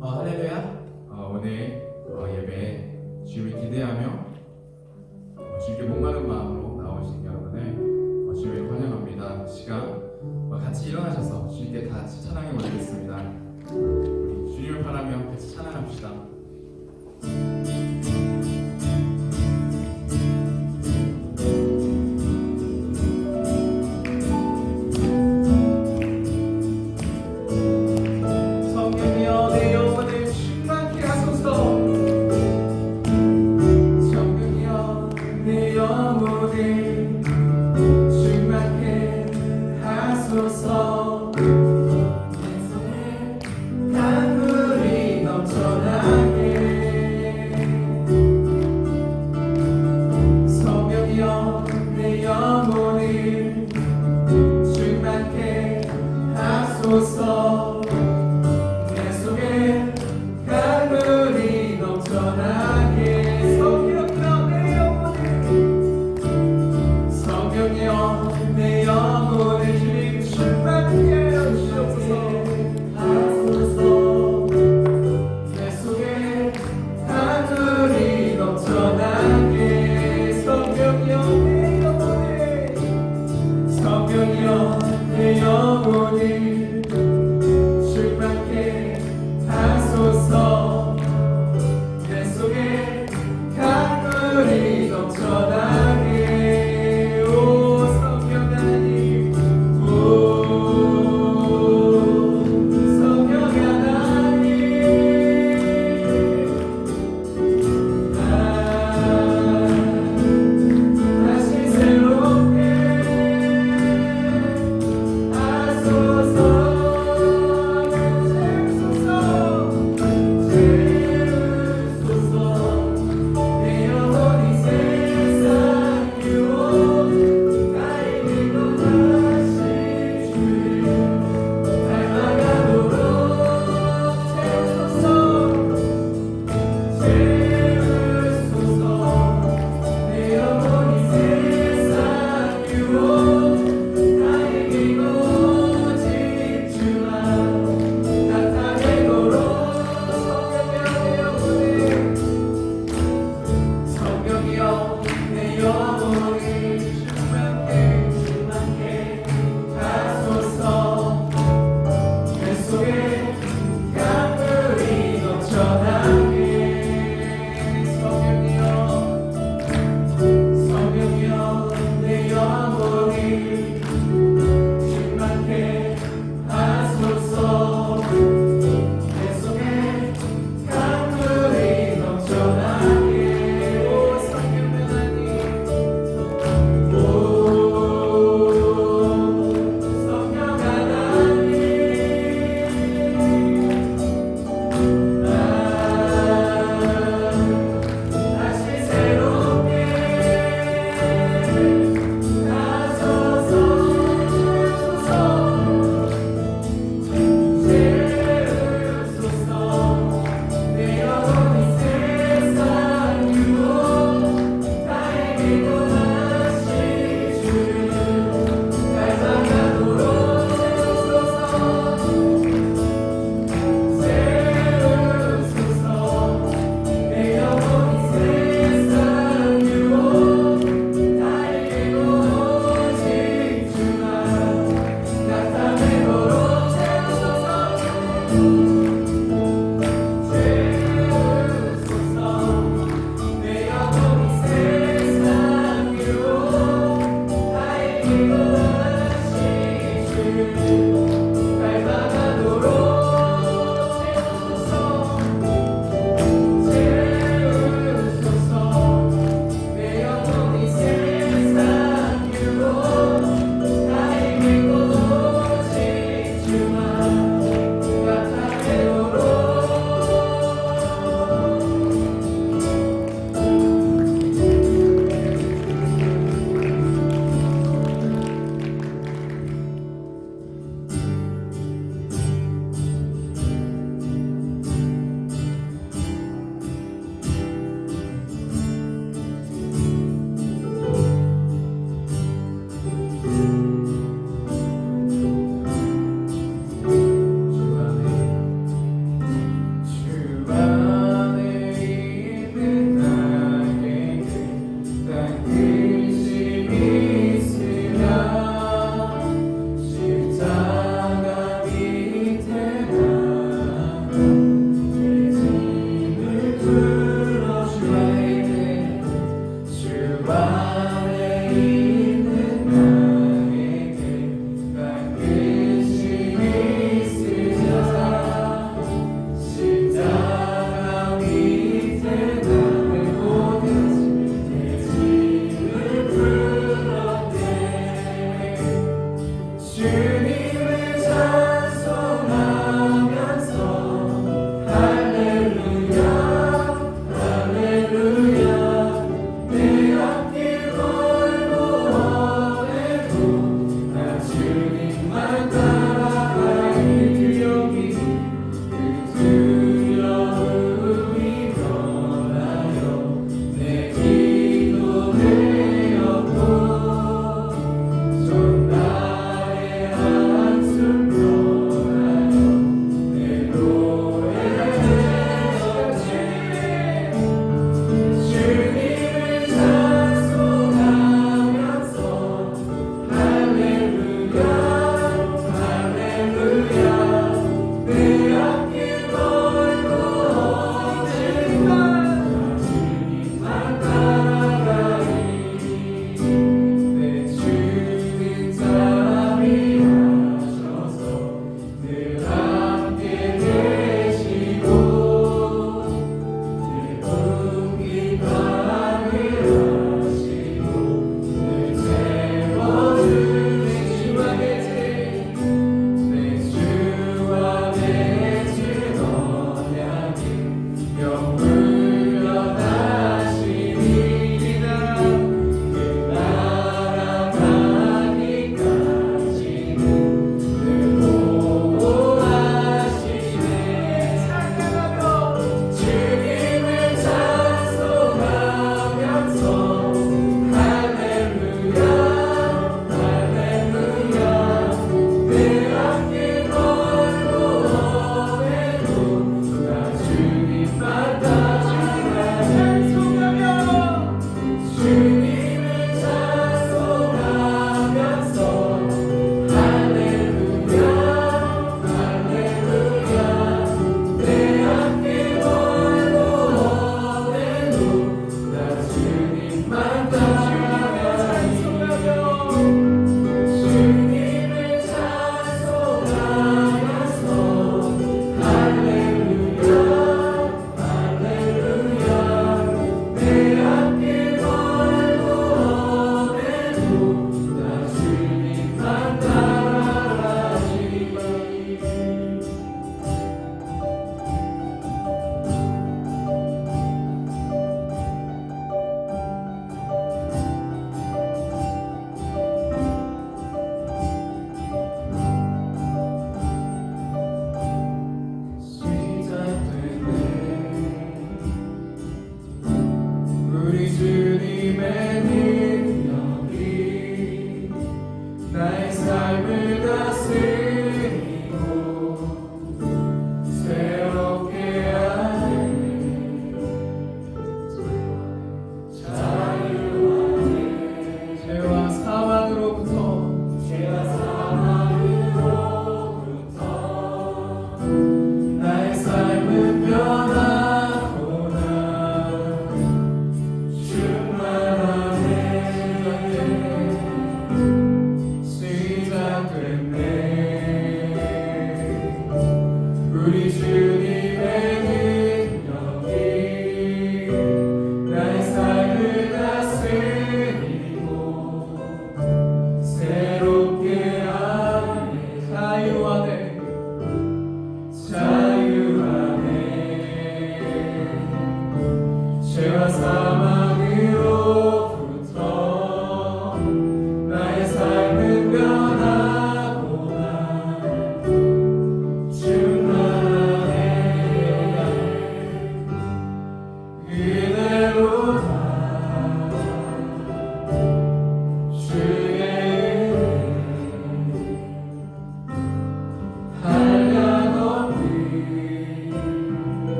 할렐루야. 오늘 예배에 주님을 기대하며 주님께 목마른 마음으로 나오신 여러분을 주님을 환영합니다. 이 시간 같이 일어나셔서 주님께 다 같이 찬양해 보겠습니다. 우리 주님을 바라며 같이 찬양합시다.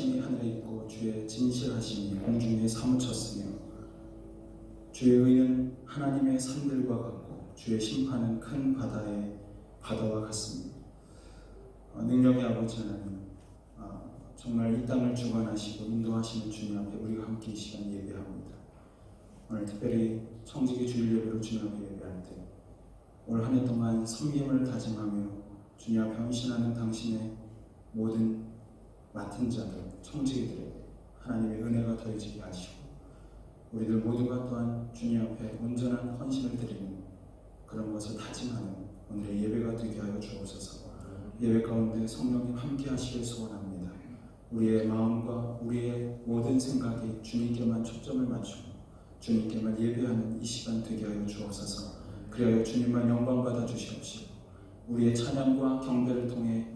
인자하심이 하늘에 있고 주의 진실하심이 공중에 사무쳤으며 주의 의는 하나님의 산들과 같고 주의 심판은 큰 바다와 같습니다. 능력의 아버지 하나님, 정말 이 땅을 주관하시고 인도하시는 주님 앞에 우리가 함께 이 시간 예배합니다. 오늘 특별히 청지기 주일 예배로 주님 앞에 예배할 때 올 한 해 동안 섬김을 다짐하며 주님 앞에 헌신하는 당신의 모든 맡은 자들, 청지기들에게 하나님의 은혜가 더해지게 하시고 우리들 모두가 또한 주님 앞에 온전한 헌신을 드리는 그런 것을 다짐하는 오늘의 예배가 되게 하여 주옵소서. 예배 가운데 성령님 함께 하시길 소원합니다. 우리의 마음과 우리의 모든 생각이 주님께만 초점을 맞추고 주님께만 예배하는 이 시간 되게 하여 주옵소서. 그리하여 주님만 영광 받아 주시옵시고 우리의 찬양과 경배를 통해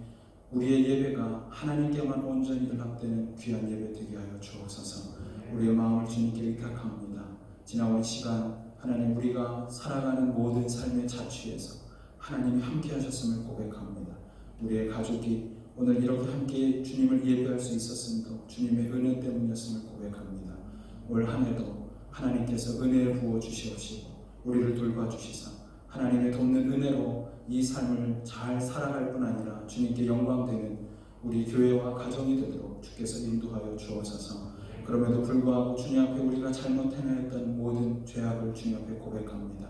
우리의 예배가 하나님께만 온전히 연락되는 귀한 예배 되게 하여 주옵소서. 우리의 마음을 주님께 의탁합니다. 지나온 시간 하나님 우리가 살아가는 모든 삶의 자취에서 하나님이 함께 하셨음을 고백합니다. 우리의 가족이 오늘 이렇게 함께 주님을 예배할 수 있었음도 주님의 은혜 때문이었음을 고백합니다. 올 한 해도 하나님께서 은혜를 부어 주시옵시고 우리를 돌봐주시사 하나님의 돕는 은혜로 이 삶을 잘 살아갈 뿐 아니라 주님께 영광되는 우리 교회와 가정이 되도록 주께서 인도하여 주옵소서. 그럼에도 불구하고 주님 앞에 우리가 잘못 행하였던 모든 죄악을 주님 앞에 고백합니다.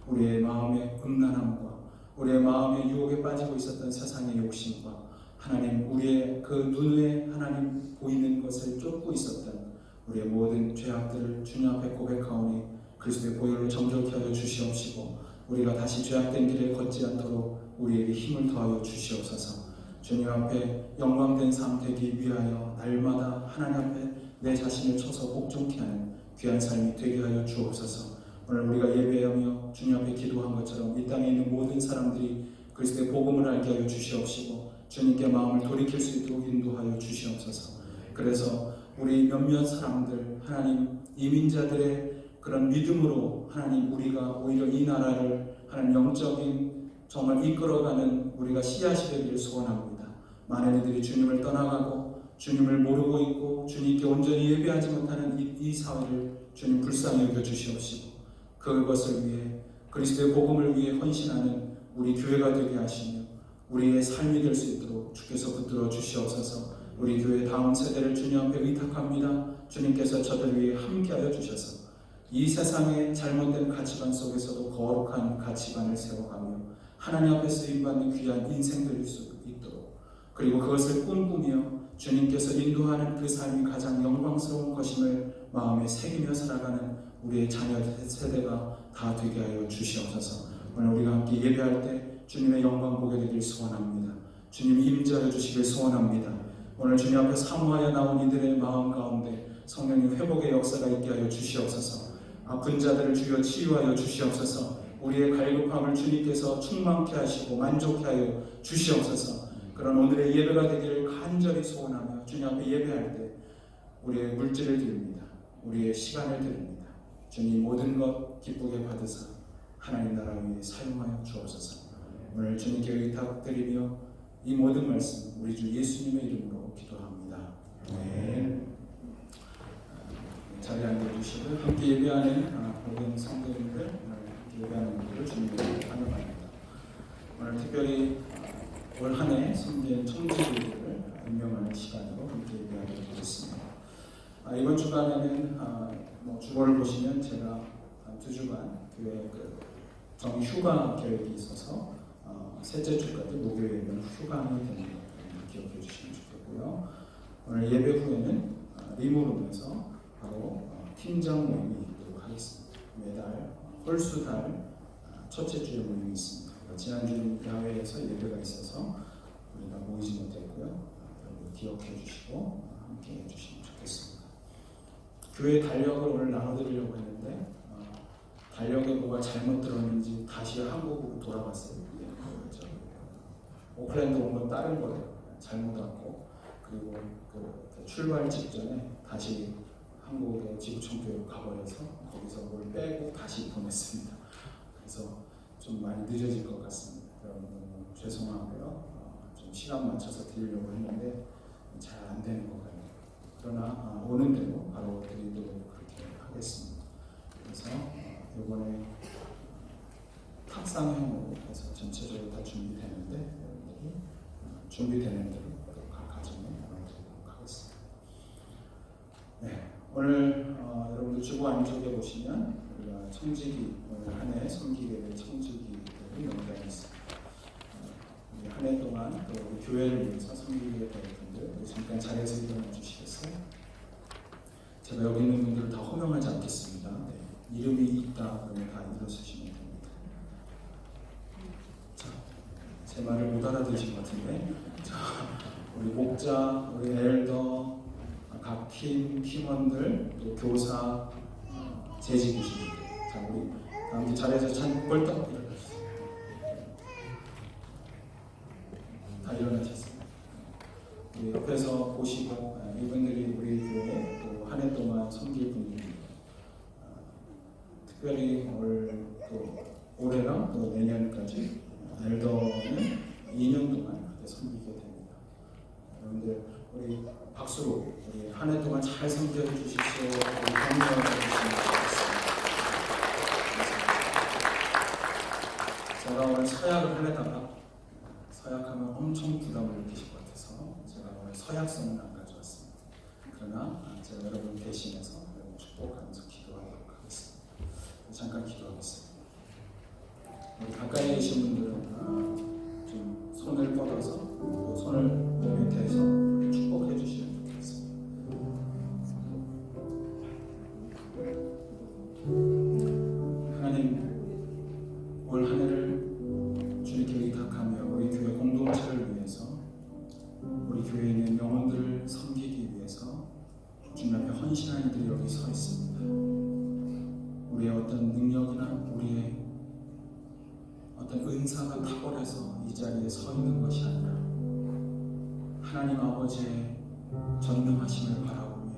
우리의 마음의 음란함과 우리의 마음의 유혹에 빠지고 있었던 세상의 욕심과 하나님 우리의 그 눈에 하나님 보이는 것을 쫓고 있었던 우리의 모든 죄악들을 주님 앞에 고백하오니 그리스도의 보혈로 정결케 하여 주시옵시고 우리가 다시 죄악된 길에 걷지 않도록 우리에게 힘을 더하여 주시옵소서. 주님 앞에 영광된 삶 되기 위하여 날마다 하나님 앞에 내 자신을 쳐서 복종케 하는 귀한 삶이 되게 하여 주옵소서. 오늘 우리가 예배하며 주님 앞에 기도한 것처럼 이 땅에 있는 모든 사람들이 그리스도의 복음을 알게 하여 주시옵시고 주님께 마음을 돌이킬 수 있도록 인도하여 주시옵소서. 그래서 우리 몇몇 사람들 하나님 이민자들의 그런 믿음으로 하나님 우리가 오히려 이 나라를 하나님 영적인 정말 이끌어가는 우리가 씨앗이 되기를 소원합니다. 많은 이들이 주님을 떠나가고 주님을 모르고 있고 주님께 온전히 예배하지 못하는 이 사회를 주님 불쌍히 여겨 주시옵시고 그것을 위해 그리스도의 복음을 위해 헌신하는 우리 교회가 되게 하시며 우리의 삶이 될 수 있도록 주께서 붙들어 주시옵소서. 우리 교회 다음 세대를 주님 앞에 의탁합니다. 주님께서 저들 위해 함께하여 주셔서 이 세상의 잘못된 가치관 속에서도 거룩한 가치관을 세워가며 하나님 앞에 쓰임받는 귀한 인생 될 수 있도록 그리고 그것을 꿈꾸며 주님께서 인도하는 그 삶이 가장 영광스러운 것임을 마음에 새기며 살아가는 우리의 자녀 세대가 다 되게 하여 주시옵소서. 오늘 우리가 함께 예배할 때 주님의 영광 보게 되길 소원합니다. 주님이 임재하여 주시길 소원합니다. 오늘 주님 앞에 사모하여 나온 이들의 마음 가운데 성령님 회복의 역사가 있게 하여 주시옵소서. 아픈 자들을 주여 치유하여 주시옵소서. 우리의 갈급함을 주님께서 충만케 하시고 만족케 하여 주시옵소서. 그런 오늘의 예배가 되기를 간절히 소원하며 주님 앞에 예배할 때 우리의 물질을 드립니다. 우리의 시간을 드립니다. 주님 모든 것 기쁘게 받으사 하나님 나라 위에 사용하여 주옵소서. 오늘 주님께 의탁드리며 이 모든 말씀 우리 주 예수님의 이름으로 기도합니다. 아멘. 자리에 앉아주시고 함께 예배하는 모든 성도님들 함께 예배하는 분들을 주님으로 환영합니다. 오늘 특별히 올 한 해 섬긴 청지기들을 임명하는 시간으로 함께 예배하도록 하겠습니다. 이번 주간에는 주보를 보시면 제가 2주간 교회 정휴가 계획이 있어서 셋째 주까지 목요일에는 휴강이 되는 것 기억해 주시면 좋겠고요. 오늘 예배 후에는 리모룸에서 바로 팀장 모임이 있도록 하겠습니다. 매달 홀수달 첫째 주에 모임이 있습니다. 지난주 야외에서 예배가 있어서 우리가 모이지 못했고요. 여러분 기억해 주시고 함께 해주시면 좋겠습니다. 교회 달력을 오늘 나눠드리려고 했는데 달력에 뭐가 잘못 들었는지 다시 한국으로 돌아갔어요. 오클랜드 온 건 다른 거예요. 잘못 왔고 그리고 그 출발 직전에 다시 한국의 지구촌교회로 가버려서 거기서 뭘 빼고 다시 보냈습니다. 그래서 좀 많이 늦어질 것 같습니다. 여러분 죄송하고요. 좀 시간 맞춰서 드리려고 했는데 잘 안 되는 것 같네요. 오는 대로 바로 드리도록 그렇게 하겠습니다. 그래서 이번에 탁상형으로 해서 전체적으로 다 준비되는데 여러분들이 준비되는 대로 각 가정에 나눠드리도록 하겠습니다. 네, 오늘 여러분들 주보 안쪽에 보시면 우리가 청지기 오늘 한 해 섬기게 될 청지기들을 연결해 있습니다. 우리 한 해 동안 또 우리 교회를 위해서 섬기게 될 분들 우리 잠깐 자리에서 일어나 주시겠어요? 제가 여기 있는 분들을 다 호명하지 않겠습니다. 네, 이름이 있다 그러면 다 일어서시면 됩니다. 자, 제 말을 못 알아들으신 것 같은데, 자, 우리 목자, 우리 엘더, 각 팀원들, 또 교사, 재직이십니다. 자, 우리 다음 자리에서 찬 벌떡 일어나주세요. 다 일어나셨습니다. 우리 옆에서 보시고 이분들이 우리 교회 또 한 해 동안 섬길 분들입니다. 특별히 또 올해랑 또 내년까지 엘더는 2년 동안 그렇게 섬기게 됩니다. 여러분들 우리 박수로 우리 한 해 동안 잘 섬겨 주십시오. 우리 격려해 주시면 좋겠습니다. 제가 오늘 서약을 하려다가 서약하면 엄청 부담을 느끼실 것 같아서 제가 오늘 서약서는 안 가져왔습니다. 그러나 제가 여러분 대신해서 여러분 축복하면서 기도하도록 하겠습니다. 잠깐 기도하겠습니다. 우리 가까이 계신 분들은 좀 손을 뻗어서 또 손을 몸에 대서 축복해 주시면 좋겠습니다. 하나님, 올 한 해를 주님께 의탁하며 우리 교회 공동체를 위해서 우리 교회에 있는 영혼들을 섬기기 위해서 주님 앞에 헌신한 이들이 여기 서 있습니다. 우리의 어떤 능력이나 우리의 어떤 은사가 탁월해서 이 자리에 서 있는 것이 아니라 하나님 아버지의 전능하심을 바라보며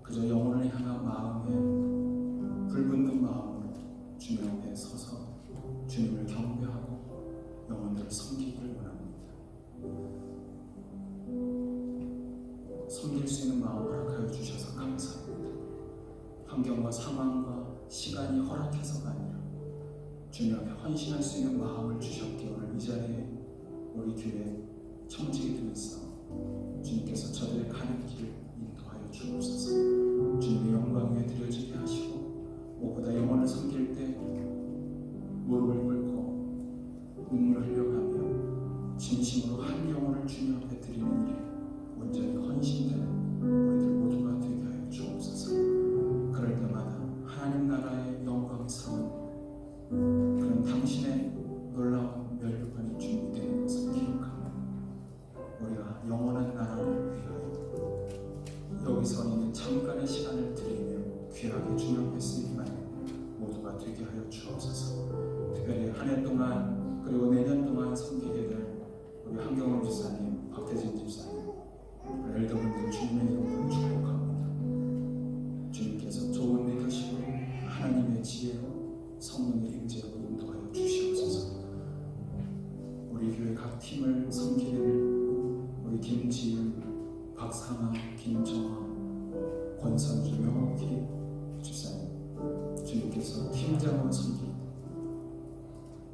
그저 영혼을 향한 마음에 불붙는 마음으로 주님 앞에 서서 주님을 경배하고 영혼들을 섬기기를 원합니다. 섬길 수 있는 마음을 허락하여 주셔서 감사합니다. 환경과 상황과 시간이 허락해서가 아니라 주님 앞에 헌신할 수 있는 마음을 주셨기에 오늘 이 자리에 우리 교회 청지기들이 있어 주님께서 저들의 가는 길을 인도하여 주옵소서. 주님의 영광 위에 드려지게 하시고 무엇보다 영혼을 섬길 때 무릎을 꿇고 눈물을 흘려가며 진심으로 한 영혼을 주님 앞에 드리는 일에 온전히 헌신되는 우리들 모두가 되게 하여 주옵소서. 그럴 때마다 하나님 나라의 영광스러운 그런 당신의 놀라운 멸류관이 준비되는 것을 기억하며 우리가 영원한 나라를 위하여 여기서 있는 잠깐의 시간을 드리며 귀하게 주님 앞에 쓰임만 모두가 되게 하여 주옵소서. 특별히 한 해 동안 그리고 내년 동안 섬기게 될 우리 한경원 집사님, 박태진 집사님, 엘더분들 주님의 이름으로 축복합니다. 주님께서 좋은 리더십으로 하나님의 지혜로 성령의 임재로 인도하여 주시옵소서. 우리 교회 각 팀을 섬기는 우리 김지은, 박상아, 김정아, 권선주, 명옥희 집사님, 주님께서 팀장으로 섬기고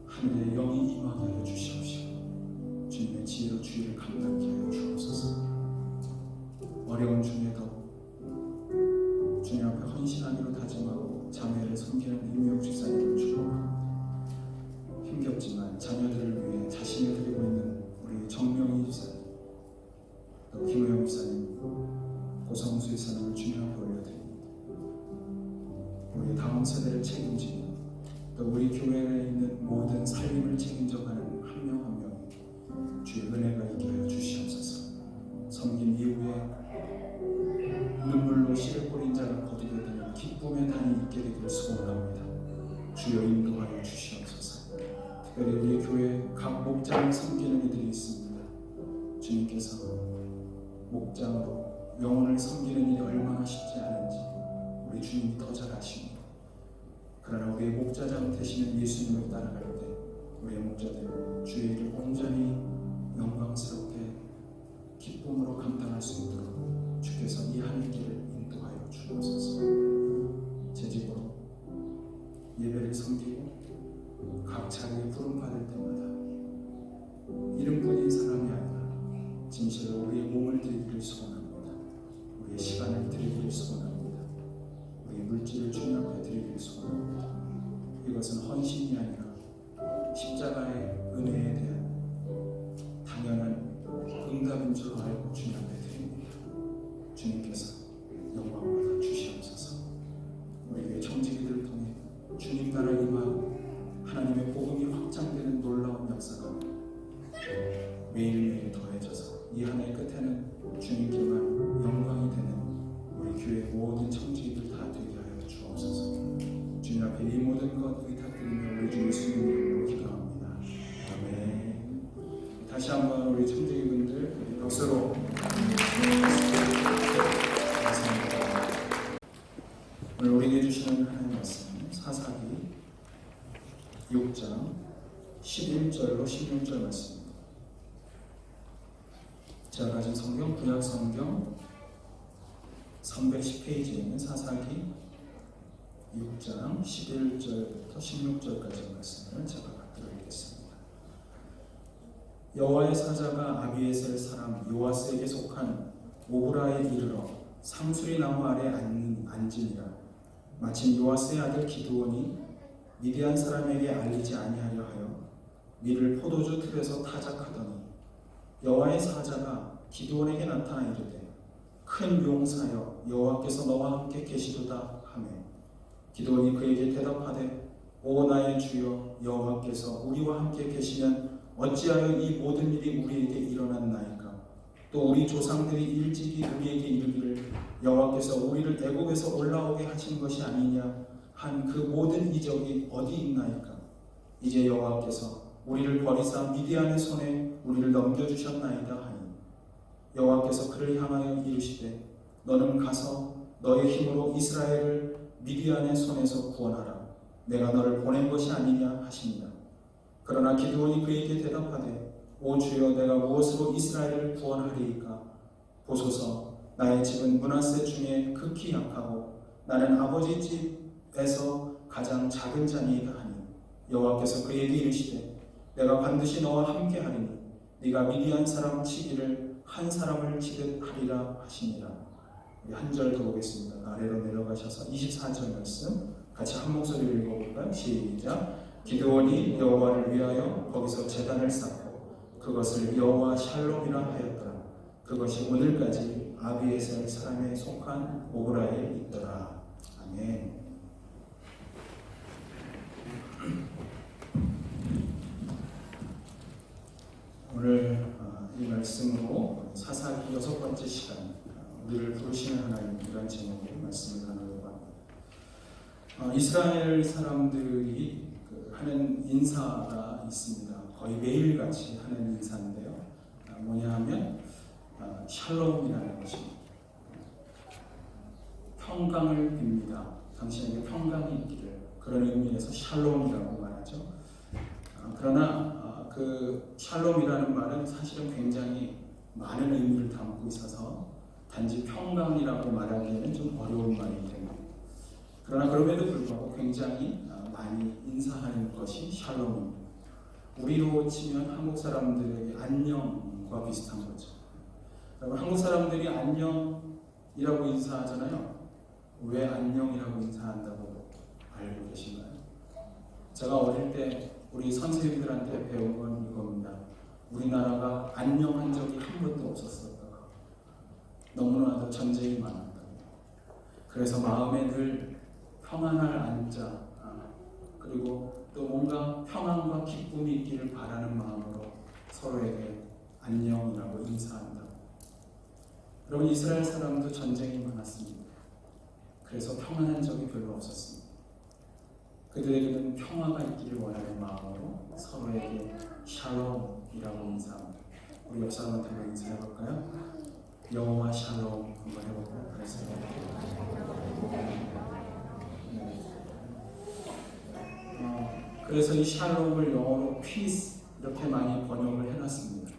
하늘의 영이 임하게 하여 주시옵시고 주님의 지혜로 주의를 감당케 하여 주옵소서. 어려운 중에도 주님 앞에 헌신하기로 다짐하고 자매를 섬기는 임미옥 집사님을 축복합니다. 힘겹지만 자녀들을 위해 자신을 드리고 있는 우리 정명희 집사님, 또 김우영 집사님, 고성수 집사님을 주님 앞에 올려드립니다. 우리 다음 세대를 책임지며 또 우리 교회에 있는 모든 살림을 책임져가는 한 명 한 명이 주의 은혜가 있게 하여 주시옵소서. 섬김 이후에 눈물로 씨를 뿌린 자가 거두게 되는 기쁨의 단이 있게 되기를 소원합니다. 주여 인도하여 주시옵소서. 특별히 우리 교회 각 목장을 섬기는 이들이 있습니다. 주님께서 목장으로 영혼을 섬기는 일이 얼마나 쉽지 않은지 우리 주님이 더 잘 아십니다. 그러나 우리의 목자장 되시는 예수님을 따라갈 때 우리의 목자들은 주의 일을 온전히 영광스럽게 기쁨으로 감당할 수 있도록 주께서 이 하는 길을 이것은 헌신이 아니라 십자가의 은혜에 대한 당연한 응답인 줄 알고 주님 앞에 드립니다. 주님께서 영광 받아 주시옵소서. 우리 교회 청지기들을 통해 주님 나라 임하고 하나님의 복음이 확장되는 놀라운 역사가 매일매일 더해져서 이 한 해 끝에는 주님께만 영광이 되는 우리 교회 모든 청지기들 다 되게 하여 주옵소서. 주님 앞에 이 모든 것 의탁드리며 우리 주 예수님 이름으로 기도합니다. 아멘. 다시 한번 우리 청지기분들 박수로 감사합니다. 오늘 우리에게 주시는 하나님의 말씀 사사기 6장 11절로 16절 말씀입니다. 제가 가진 성경 구약 성경 310페이지에 있는 사사기 6장 11절부터 16절까지 말씀을 제가 받들어 읽겠습니다. 여호와의 사자가 아비에셀 사람 요아스에게 속한 오브라에 이르러 상수리 나무 아래 앉으니라. 마침 요아스의 아들 기드온이 미디안 사람에게 알리지 아니하려 하여 밀을 포도주 틀에서 타작하더니 여호와의 사자가 기드온에게 나타나 이르되 큰 용사여 여호와께서 너와 함께 계시도다 하매 기드온이 그에게 대답하되 오 나의 주여 여호와께서 우리와 함께 계시면 어찌하여 이 모든 일이 우리에게 일어났나이까. 또 우리 조상들이 일찍이 우리에게 이르기를 여호와께서 우리를 애굽에서 올라오게 하신 것이 아니냐 한 그 모든 이적이 어디 있나이까. 이제 여호와께서 우리를 버리사 미디안의 손에 우리를 넘겨주셨나이다 하니 여호와께서 그를 향하여 이르시되 너는 가서 너의 힘으로 이스라엘을 미디안의 손에서 구원하라. 내가 너를 보낸 것이 아니냐 하시니라. 그러나 기드온이 그에게 대답하되 오 주여 내가 무엇으로 이스라엘을 구원하리이까. 보소서 나의 집은 므낫세 중에 극히 약하고 나는 아버지 집에서 가장 작은 자니이다 하니 여호와께서 그에게 이르시되 내가 반드시 너와 함께하리니 네가 미디안 사람 치기를 한 사람을 치듯 하리라 하시니라. 한 절 더 보겠습니다. 아래로 내려가셔서 24절 말씀 같이 한 목소리로 읽어볼까요? 시작. 기드온이 여호와를 위하여 거기서 제단을 쌓고 그것을 여호와 샬롬이라 하였더라. 그것이 오늘까지 아비에셀 사람에 속한 오브라에 있더라. 아멘. 오늘 이 말씀으로 사사기 6번째 시간 우리를 부르시는 하나님이라는 제목의 말씀을 나누려고 합니다. 이스라엘 사람들이 하는 인사가 있습니다. 거의 매일같이 하는 인사인데요. 뭐냐 하면 샬롬이라는 것입니다. 평강을 빕니다. 당신에게 평강이 있기를, 그런 의미에서 샬롬이라고 말하죠. 그러나 그 샬롬이라는 말은 사실은 굉장히 많은 의미를 담고 있어서 단지 평강이라고 말하기에는 좀 어려운 말이 됩니다. 그러나 그럼에도 불구하고 굉장히 많이 인사하는 것이 샬롬입니다. 우리로 치면 한국 사람들에게 안녕과 비슷한 거죠. 여러분, 한국 사람들이 안녕이라고 인사하잖아요. 왜 안녕이라고 인사한다고 알고 계신가요? 제가 어릴 때 우리 선생님들한테 배운 건 이겁니다. 우리나라가 안녕한 적이 한 번도 없었어요. 너무나도 전쟁이 많았다. 그래서 마음에 늘 평안할 안자, 그리고 또 뭔가 평안과 기쁨이 있기를 바라는 마음으로 서로에게 안녕이라고 인사한다. 여러분, 이스라엘 사람도 전쟁이 많았습니다. 그래서 평안한 적이 별로 없었습니다. 그들에게는 평화가 있기를 원하는 마음으로 서로에게 샬롬이라고 인사합니다. 우리 옆 사람한테 인사해볼까요? 여호와 샬롬 한번 해볼까요? 그래서 이 샬롬을 영어로 peace 이렇게 많이 번역을 해놨습니다.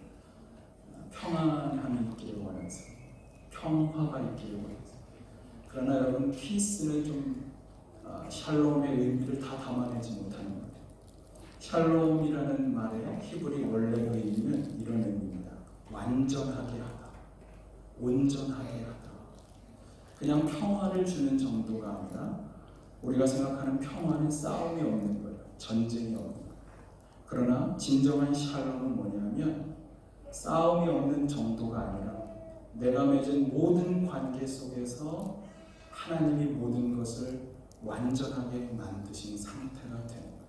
평안함이 있기를 원해서, 평화가 있기를 원해서. 그러나 여러분, peace는 좀 샬롬의 의미를 다 담아내지 못하는 것 같아요. 샬롬이라는 말의 히브리 원래 의미는 이런 의미입니다. 완전하게 하다, 온전하게 하다. 그냥 평화를 주는 정도가 아니라 우리가 생각하는 평화는 싸움이 없는 거예요. 전쟁이 없는 거예요. 그러나 진정한 샬롬은 뭐냐면 싸움이 없는 정도가 아니라 내가 맺은 모든 관계 속에서 하나님이 모든 것을 완전하게 만드신 상태가 되는 거예요.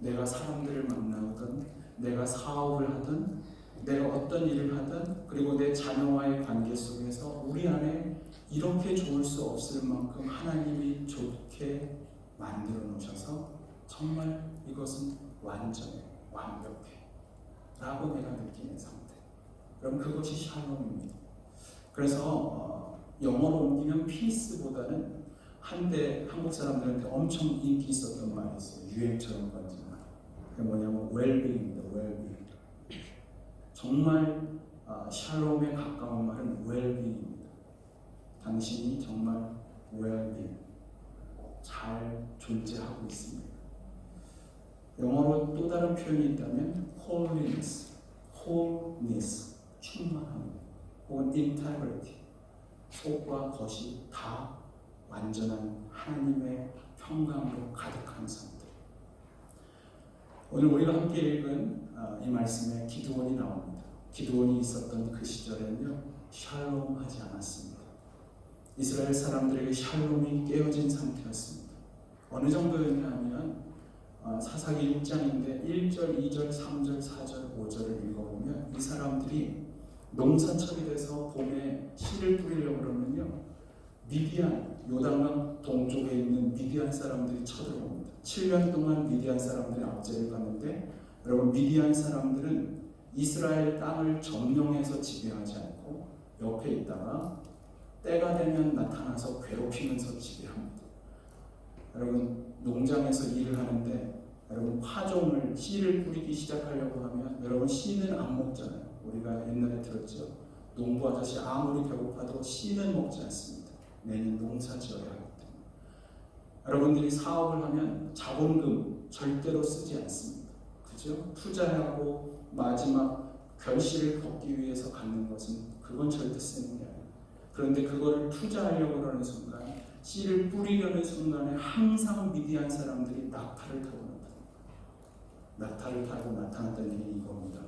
내가 사람들을 만나든 내가 사업을 하든 내가 어떤 일을 하든 그리고 내 자녀와의 관계 속에서 우리 안에 이렇게 좋을 수 없을 만큼 하나님이 좋게 만들어 놓으셔서 정말 이것은 완전해, 완벽해 라고 내가 느끼는 상태. 그럼 그것이 샬롬입니다. 그래서 영어로 옮기면 피스보다는 한때 한국 사람들한테 엄청 인기 있었던 말이 있어요. 유행처럼 번진 말. 그게 뭐냐면 웰빙입니다. 웰빙. 정말 샬롬에 가까운 말은 웰빙입니다. 당신이 정말 웰빙, 잘 존재하고 있습니다. 영어로 또 다른 표현이 있다면 holiness, wholeness, 충만함, 혹은 integrity, 속과 겉이 다 완전한 하나님의 평강으로 가득한 상태. 오늘 우리가 함께 읽은 이 말씀에 기드온이 나옵니다. 기드온이 있었던 그 시절에는요, 샬롬하지 않았습니다. 이스라엘 사람들에게 샬롬이 깨어진 상태였습니다. 어느 정도였냐 하면 사사기 6장인데 1절, 2절, 3절, 4절, 5절을 읽어보면 이 사람들이 농사철이 돼서 봄에 씨를 뿌리려고 그러면요, 미디안, 요단강 동쪽에 있는 미디안 사람들이 쳐들어옵니다. 7년 동안 미디안 사람들이 압제를 받는데, 여러분, 미디안 사람들은 이스라엘 땅을 점령해서 지배하지 않고 옆에 있다가 때가 되면 나타나서 괴롭히면서 지배합니다. 여러분, 농장에서 일을 하는데 여러분, 파종을, 씨를 뿌리기 시작하려고 하면 여러분, 씨는 안 먹잖아요. 우리가 옛날에 들었죠. 농부 아저씨 아무리 배고파도 씨는 먹지 않습니다. 내년 농사 지어야 하기 때문에. 여러분들이 사업을 하면 자본금 절대로 쓰지 않습니다. 그죠? 투자하고 마지막 결실을 걷기 위해서 갖는 것은 그건 절대 쓰는 게 아니에요. 그런데 그거를 투자하려고 하는 순간, 씨를 뿌리려는 순간에 항상 미디안 사람들이 낙타를 타고 나타납니다. 낙타를 타고 나타났던 일이 이겁니다.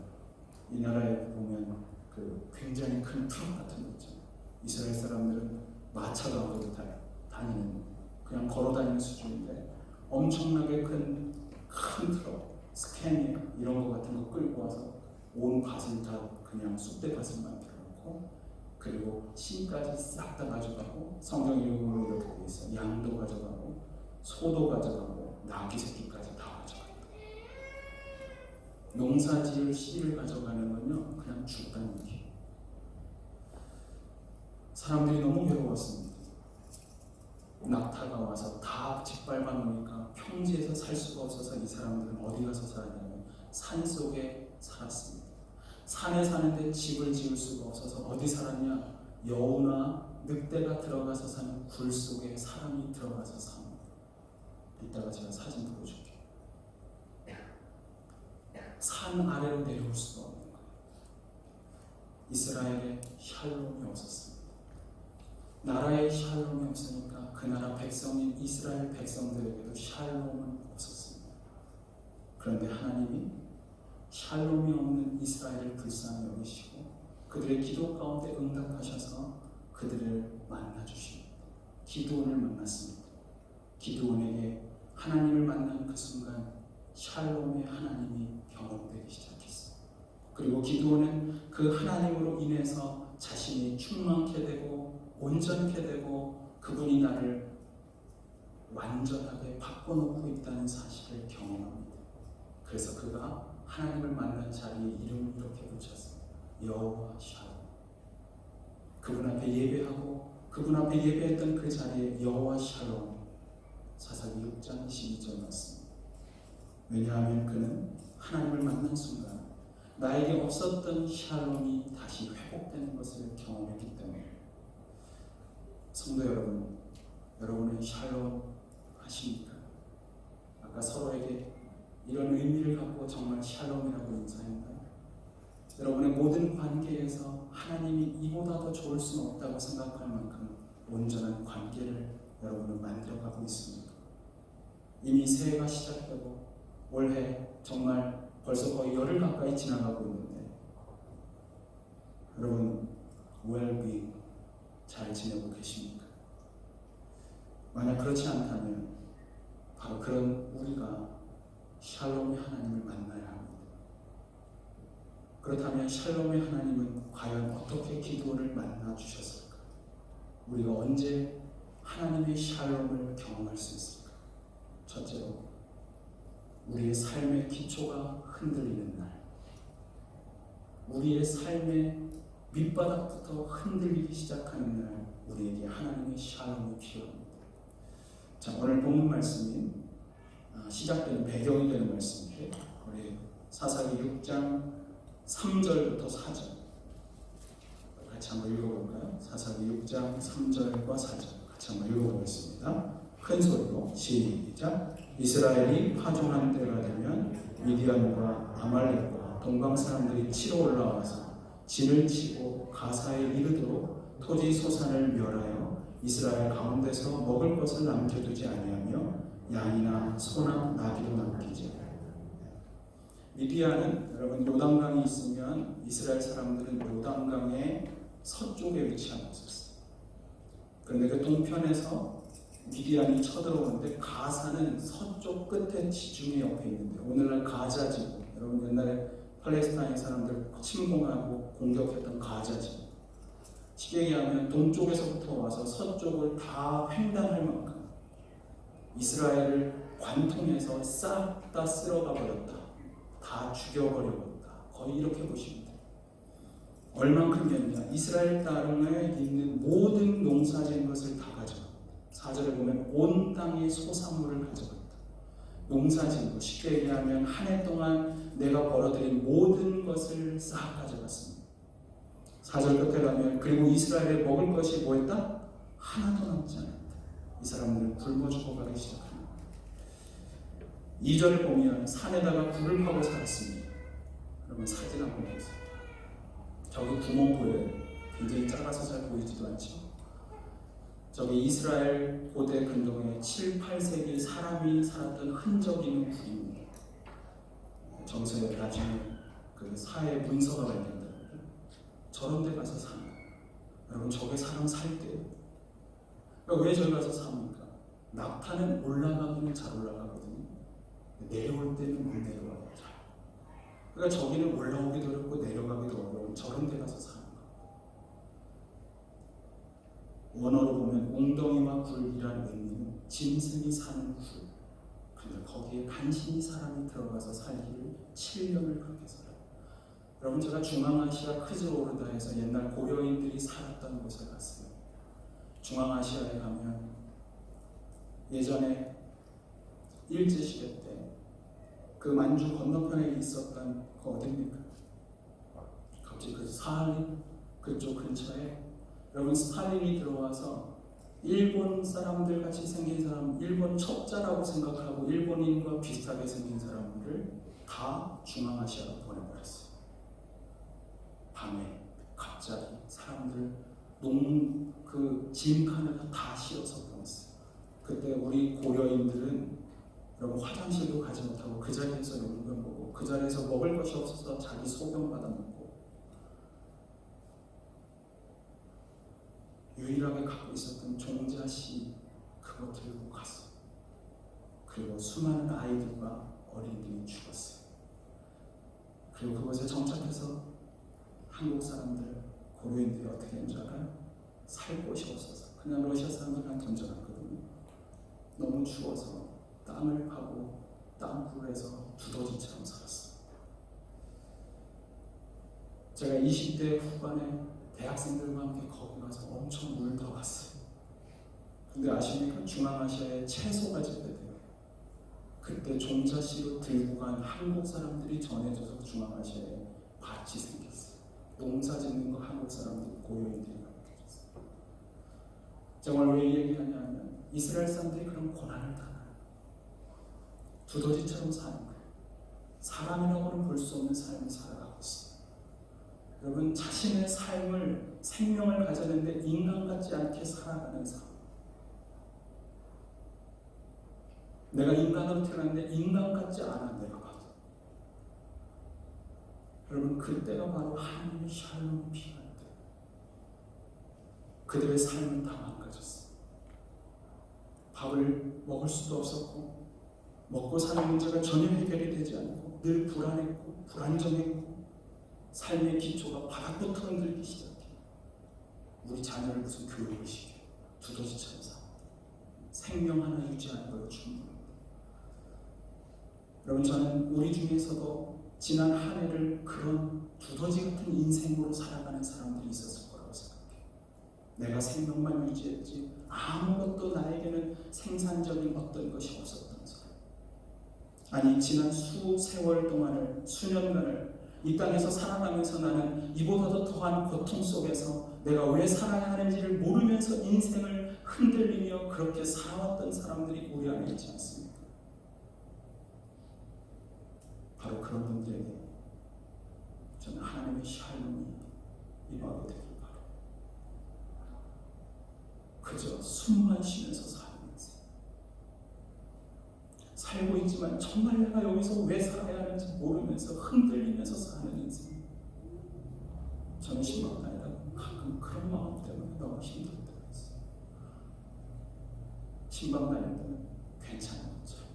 이 나라에 보면 그 굉장히 큰 트럭 같은 거 있죠. 이스라엘 사람들은 마차도 안 타고 다니는, 그냥 걸어 다니는 수준인데 엄청나게 큰 트럭, 스캐니어 이런 거 같은 거 끌고 와서 온 밭을 다 그냥 쑥대밭을 만들어 놓고, 그리고 씨까지 싹 다 가져가고, 성경 이름으로 이렇게 돼 있어요. 양도 가져가고 소도 가져가고 나귀 새끼까지 다 가져갑니다. 농사지을 씨를 가져가는 건요, 그냥 죽다는 얘기예요. 사람들이 너무 괴로웠습니다. 낙타가 와서 다 짓밟아 놓으니까 평지에서 살 수가 없어서 이 사람들은 어디 가서 살았냐면 산 속에 살았습니다. 산에 사는데 집을 지을 수가 없어서 어디 살았냐? 여우나 늑대가 들어가서 사는 굴 속에 사람이 들어가서 삽니다. 이따가 제가 사진 보여줄게요. 산 아래로 내려올 수가 없는 거예요. 이스라엘에 샬롬이 없었습니다. 나라에 샬롬이 없으니까 그 나라 백성인 이스라엘 백성들에게도 샬롬은 없었습니다. 그런데 하나님이 샬롬이 없는 이스라엘을 불쌍히 여기시고 그들의 기도 가운데 응답하셔서 그들을 만나주십니다. 기드온을 만났습니다. 기드온에게 하나님을 만난 그 순간 샬롬의 하나님이 경험되기 시작했어요. 그리고 기드온은 그 하나님으로 인해서 자신이 충만케 되고 온전케 되고 그분이 나를 완전하게 바꿔놓고 있다는 사실을 경험합니다. 그래서 그가 하나님을 만난 자리에 이름을 이렇게 붙였어요. 여호와 샬롬. 그분 앞에 예배하고 그분 앞에 예배했던 그 자리에 여호와 샬롬, 사사기 6장 12절 말씀. 왜냐하면 그는 하나님을 만난 순간 나에게 없었던 샬롬이 다시 회복되는 것을 경험했기 때문에. 성도 여러분, 여러분은 샬롬 하십니까? 아까 서로에게 이런 의미를 갖고 정말 샬롬이라고 인사했나요? 여러분의 모든 관계에서 하나님이 이보다 더 좋을 수는 없다고 생각할 만큼 온전한 관계를 여러분은 만들어가고 있습니까? 이미 새해가 시작되고 올해 정말 벌써 거의 열흘 가까이 지나가고 있는데 여러분 웰비 잘 지내고 계십니까? 만약 그렇지 않다면 바로 그런 우리가 샬롬의 하나님을 만나야 합니다. 그렇다면 샬롬의 하나님은 과연 어떻게 기도를 만나 주셨을까? 우리가 언제 하나님의 샬롬을 경험할 수 있을까? 첫째로 우리의 삶의 기초가 흔들리는 날, 우리의 삶의 밑바닥부터 흔들리기 시작하는 날 우리에게 하나님의 샬롬이 필요합니다. 자, 오늘 본문 말씀이 시작되는 배경이 되는 말씀인데 우리 사사기 6장 3절부터 4절 같이 한번 읽어볼까요? 사사기 6장 3절과 4절 같이 한번 읽어보겠습니다. 큰 소리로 시작. 이스라엘이 파종한 때가 되면 미디안과 아말렉과 동방 사람들이 치러 올라와서 진을 치고 가사에 이르도록 토지 소산을 멸하여 이스라엘 가운데서 먹을 것을 남겨두지 아니하며 양이나 소나 나귀도 남기지. 미디안은 여러분 요단강이 있으면 이스라엘 사람들은 요단강의 서쪽에 위치하고 있었어요. 그런데 그 동편에서 미디안이 쳐들어오는데 가사는 서쪽 끝에 지중해 옆에 있는데 오늘날 가자지구, 여러분 옛날에 팔레스타인 사람들 침공하고 공격했던 가자지구, 쉽게 얘기하면 동쪽에서부터 와서 서쪽을 다 횡단할 만큼 이스라엘을 관통해서 싹 다 쓸어가 버렸다, 다 죽여버려버렸다, 거의 이렇게 보시면 돼요. 얼만큼이었냐? 이스라엘 땅에 있는 모든 농사진 것을 다 가져갔다. 4절에 보면 온 땅의 소산물을 가져갔다. 농사진 것, 쉽게 얘기하면 한 해 동안 내가 벌어들인 모든 것을 싹 가져갔습니다. 4절 끝에 가면 그리고 이스라엘에 먹을 것이 뭐였다? 하나도 남지 않았다. 이 사람들은 굶어 죽어가기 시작합니다. 2절을 보면 산에다가 불을 켜고 살았습니다. 여러분 사진 한번 보세요. 저기 구멍 보여요? 굉장히 작아서 잘 보이지도 않죠? 저기 이스라엘 고대 근동에 7, 8세기 사람이 살았던 흔적이 있는 굴입니다. 정서에 나중에 그 사회 문서가 발견된다. 저런 데 가서 사는 거예요. 여러분 저게 사람 살 때예요. 그러니까 왜 저기 가서 삽니까? 낙타는 올라가기는 잘 올라가거든요. 내려올 때는 못 내려와요. 그러니까 저기는 올라오기도 어렵고 내려가기도 어려운 저런 데 가서 사는 거예요. 원어로 보면 웅덩이와 굴이라는 의미는 짐승이 사는 굴. 근데 거기에 간신히 사람이 들어가서 살기를 7년을 그렇게 살아요. 여러분 제가 중앙아시아 크즈로르다에서 옛날 고려인들이 살았던 곳에 갔어요. 중앙아시아에 가면 예전에 일제시대 때 그 만주 건너편에 있었던 그 어딥니까? 갑자기 그 사할린 그쪽 근처에 여러분 스탈린이 들어와서 일본 사람들 같이 생긴 사람, 일본 첩자라고 생각하고 일본인과 비슷하게 생긴 사람들을 다 중앙아시아로 보내버렸어요. 밤에 갑자기 사람들 그 짐칸에다 다 실어서 보냈어요. 그때 우리 고려인들은 여러분 화장실도 가지 못하고 그 자리에서 용변 보고 그 자리에서 먹을 것이 없어서 자기 소변 받아 먹고 유일하게 갖고 있었던 종자씨 그거 들고 갔어요. 그리고 수많은 아이들과 어린이들이 죽었어요. 그리고 그곳에 정착해서 한국 사람들, 고려인들이 어떻게 했는 줄 알아요? 살 곳이 없어서 그냥 러시아 사람들한테 던져놨거든요. 너무 추워서 땅을 파고 땅굴에서 두더지처럼 살았어요. 제가 20대 후반에 대학생들과 함께 거기 가서 엄청 물들어 갔어요. 근데 아십니까? 중앙아시아에 채소가 재배돼요. 그때 종자씨로 들고 간 한국 사람들이 전해져서 중앙아시아에 밭이 생겼어요. 농사 짓는 거 한국 사람들이 고려인들이 가르쳐줬어요. 제가 오늘 왜 얘기하냐면 이스라엘 사람들이 그런 고난을 당해요. 두더지처럼 사는 거예요. 사람이라고는 볼 수 없는 삶을 살아가고 있어요. 여러분 자신의 삶을 생명을 가졌는데 인간 같지 않게 살아가는 삶. 내가 인간으로 태어났는데 인간 같지 않아 내가 봐도. 여러분 그때가 바로 하나님의 샬롬이 필요할 때. 그들의 삶은 다 망가졌어. 밥을 먹을 수도 없었고 먹고 사는 문제가 전혀 해결이 되지 않고 늘 불안했고 불안정했고 삶의 기초가 바닥부터 흔들기 시작해. 우리 자녀를 무슨 교육을 시켜 두더지처럼 사 생명 하나 유지하는 걸로 충분합니다. 여러분 저는 우리 중에서도 지난 한 해를 그런 두더지 같은 인생으로 살아가는 사람들이 있었을 거라고 생각해요. 내가 생명만 유지했지 아무것도 나에게는 생산적인 어떤 것이 없었던 사람. 아니 지난 수세월 동안을 수년간을 이 땅에서 살아가면서 나는 이보다도 더한 고통 속에서 내가 왜 살아야 하는지를 모르면서 인생을 흔들리며 그렇게 살아왔던 사람들이 우리 안에 있지 않습니까? 바로 그런 분들에게 저는 하나님의 샬롬이 임하게 되길 바랍니다. 그저 숨만 쉬면서 사는 인생. 살고 있지만 정말 내가 여기서 왜 살아야 하는지 모르면서 흔들리면서 사는 인생. 저는 신방다니다 가끔 그런 마음 때문에 너무 힘들 때가 있어요. 신방다닐 때는 괜찮은 것처럼.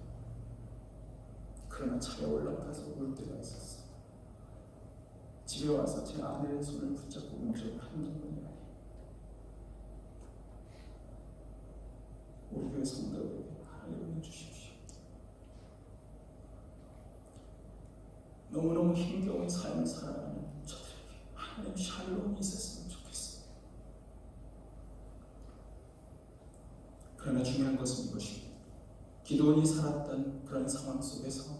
그러나 차에 올라타서 울 때가 있었어요. 집에 와서 제 아내의 손을 붙잡고 운 적이 한두 번이 아니에요. 우리 교회 성도들에게 하나님을 주십시오. 너무너무 힘겨운 삶을 살아가는 저들에게 하나님 샬롬이 있었으면 좋겠어요. 그러나 중요한 것은 이것입니다. 기도원이 살았던 그런 상황 속에서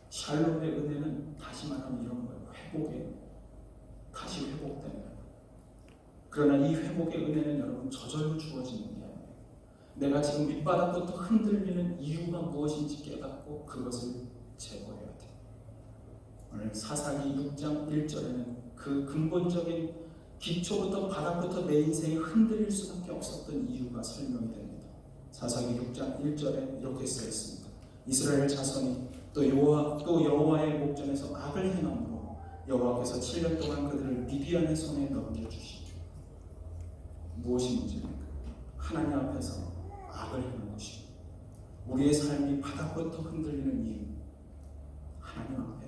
샬롬의 은혜는 다시 말하면 이런 거예요. 다시 회복되는 거예요. 그러나 이 회복의 은혜는 여러분 저절로 주어지는 게 아니에요. 내가 지금 밑바닥부터 흔들리는 이유가 무엇인지 깨닫고 그것을 제거해야 돼요. 오늘 사사기 6장 1절에는 그 근본적인 기초부터 바닥부터 내 인생이 흔들릴 수밖에 없었던 이유가 설명이 됩니다. 사사기 6장 1절에 이렇게 써 있습니다. 이스라엘 자손이 또 여호와의 목전에서 악을 행함으로 여호와께서 7년 동안 그들을 미디안의 손에 넘겨주시죠. 무엇이 문제입니까? 하나님 앞에서 악을 행한 것입니다. 우리의 삶이 바닥부터 흔들리는 이유, 하나님 앞에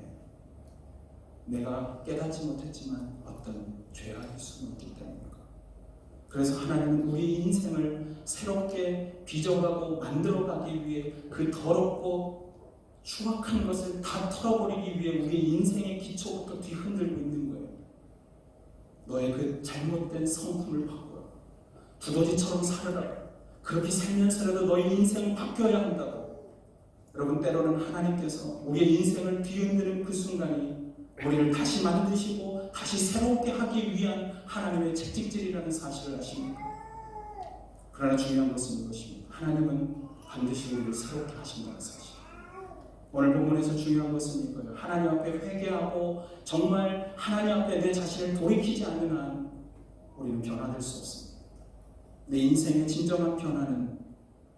내가 깨닫지 못했지만 어떤 죄악이 숨었기 때문입니다. 그래서 하나님은 우리 인생을 새롭게 빚어가고 만들어가기 위해 그 더럽고 추악한 것을 다 털어버리기 위해 우리 인생의 기초부터 뒤흔들고 있는 거예요. 너의 그 잘못된 성품을 바꾸라. 두더지처럼 살아라. 그렇게 살면서라도 너의 인생은 바뀌어야 한다고. 여러분 때로는 하나님께서 우리의 인생을 뒤흔드는 그 순간이 우리를 다시 만드시고 다시 새롭게 하기 위한 하나님의 채찍질이라는 사실을 아십니까? 그러나 중요한 것은 이것입니다. 하나님은 반드시 우리를 새롭게 하신다는 사실. 오늘 본문에서 중요한 것은 이거예요. 하나님 앞에 회개하고 정말 하나님 앞에 내 자신을 돌이키지 않는 한 우리는 변화될 수 없습니다. 내 인생의 진정한 변화는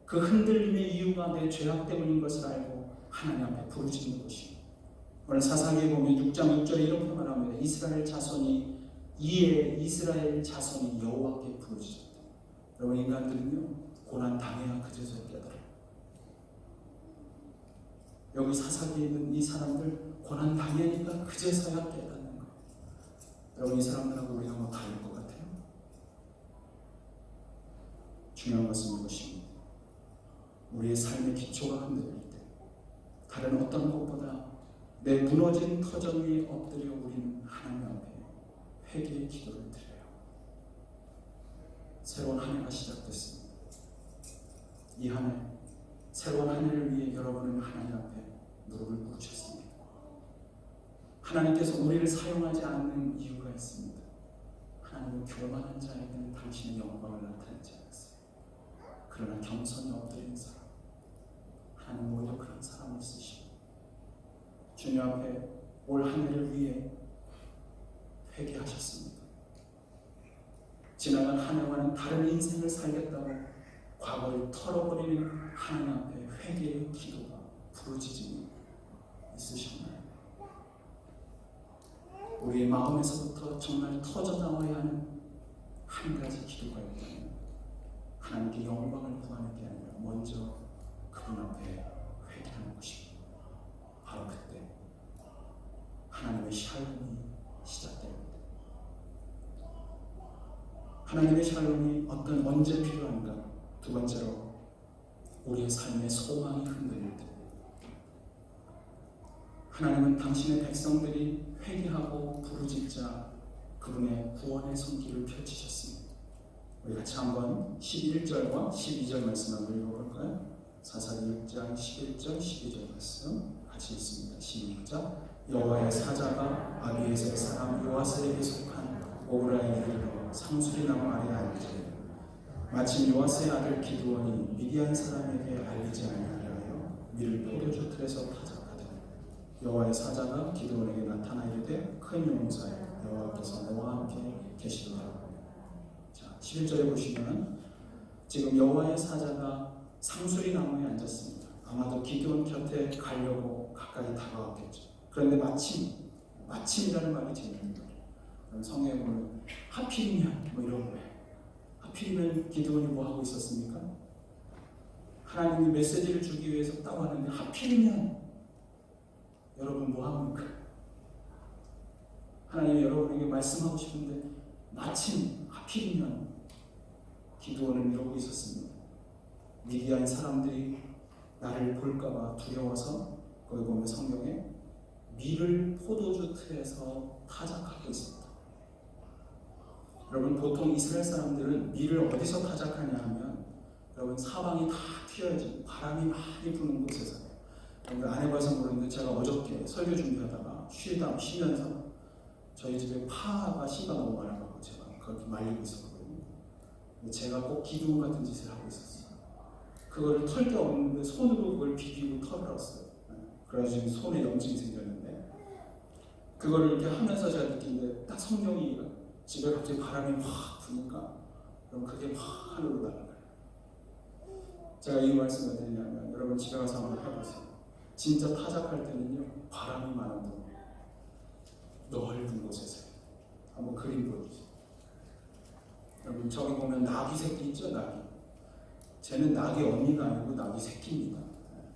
그 흔들림의 이유가 내 죄악 때문인 것을 알고 하나님 앞에 부르짖는 것입니다. 오늘 사사기에 보면 6장 6절에 이렇게 말합니다. 이스라엘 자손이 여호와께 부르짖었다. 여러분 인간들은요 고난 당해야 그제서야 깨달아요. 여기 사사기에 있는 이 사람들 고난 당하니까 그제서야 깨닫는 거예요. 여러분 이 사람들하고 우리가 뭐 다를 것 같아요? 중요한 것은 이것입니다. 우리의 삶의 기초가 흔들릴 때 다른 어떤 것보다 내 무너진 터전 위에 엎드려 우리는 하나님 앞에 회개의 기도를 드려요. 새로운 한 해가 시작됐습니다. 이 한 해 새로운 한 해를 위해 여러분은 하나님 앞에 무릎을 꿇으셨습니다. 하나님께서 우리를 사용하지 않는 이유가 있습니다. 하나님은 교만한 자에게는 당신의 영광을 나타내지 않았어요. 그러나 겸손히 엎드리는 사람, 하나님 오히려 그런 사람을 쓰시고 주님 앞에 올 한 해를 위해 회개하셨습니다. 지나간 한 해와는 다른 인생을 살겠다고 과거를 털어버리는 하나님 앞에 회개의 기도가 부르짖음이 있으셨나요? 우리의 마음에서부터 정말 터져나와야 하는 한 가지 기도가 있다면 하나님께 영광을 구하는 게 아니라 먼저 그분 앞에 회개하는 것입니다. 바로 그때 하나님의 샬롬이 시작됩니다. 하나님의 샬롬이 언제 필요한가? 두 번째로 우리의 삶의 소망이 흔들릴 때 하나님은 당신의 백성들이 회개하고 부르짖자 그분의 구원의 손길을 펼치셨습니다. 우리 같이 한번 11절과 12절 말씀 한번 읽어볼까요? 사사기 6장 11절 12절 말씀 같이 읽습니다. 시작. 여호와의 사자가 아비에셀 사람 요아스에게 속한 오브라에 이르러 상수리 나무 아래 앉으니 마침 요아스의 아들 기드온이 미디안 사람에게 알리지 아니하여 밀을 포도주 틀에서 타작하더니 여호와의 사자가 기드온에게 나타나 이르되 큰 용사여 여호와께서 너와 함께 계시도다. 자, 11절에 보시면 지금 여호와의 사자가 상수리 나무에 앉았습니다. 아마도 기드온 곁에 가려고 가까이 다가왔겠죠. 그런데 마침이라는 말이 재밌는 거예요. 성경에 보면 하필이면 뭐 이런 거예요. 하필이면 기드온이 뭐 하고 있었습니까? 하나님이 메시지를 주기 위해서 딱 왔는데 하필이면 여러분 뭐 합니까? 하나님이 여러분에게 말씀하고 싶은데 마침 하필이면 기드온을 이러고 있었습니다. 미디안 사람들이 나를 볼까봐 두려워서 거기 보면 성경에 밀을 포도주 틀에서 타작하고 있습니다. 여러분 보통 이스라엘 사람들은 밀을 어디서 타작하냐 하면 여러분 사방이 다 튀어야지 바람이 많이 부는 곳에서 안 해봐서 모르는데 제가 어저께 설교 준비하다가 쉬면서 저희 집에 파가 씨가 너무 많아가지고 제가 그렇게 말리고 있었거든요. 제가 꼭 기둥 같은 짓을 하고 있었어요. 그거를 털 데 없는데 손으로 그걸 비비고 털었어요. 그래가지고 손에 염증이 생겼는데 그거를 이렇게 하면서 제가 느낀데 딱 성경이 집에 갑자기 바람이 확 부니까 그럼 그게 확 하늘로 날아가요. 제가 이 말씀을 드리냐면 여러분 집에 가서 한번 해보세요. 진짜 타작할 때는요 바람이 많아도 넓은 곳에서 한번 그림 보여주세요. 여러분 저기 보면 나귀 새끼 있죠? 나귀. 쟤는 나귀 언니가 아니고 나귀 새끼입니다.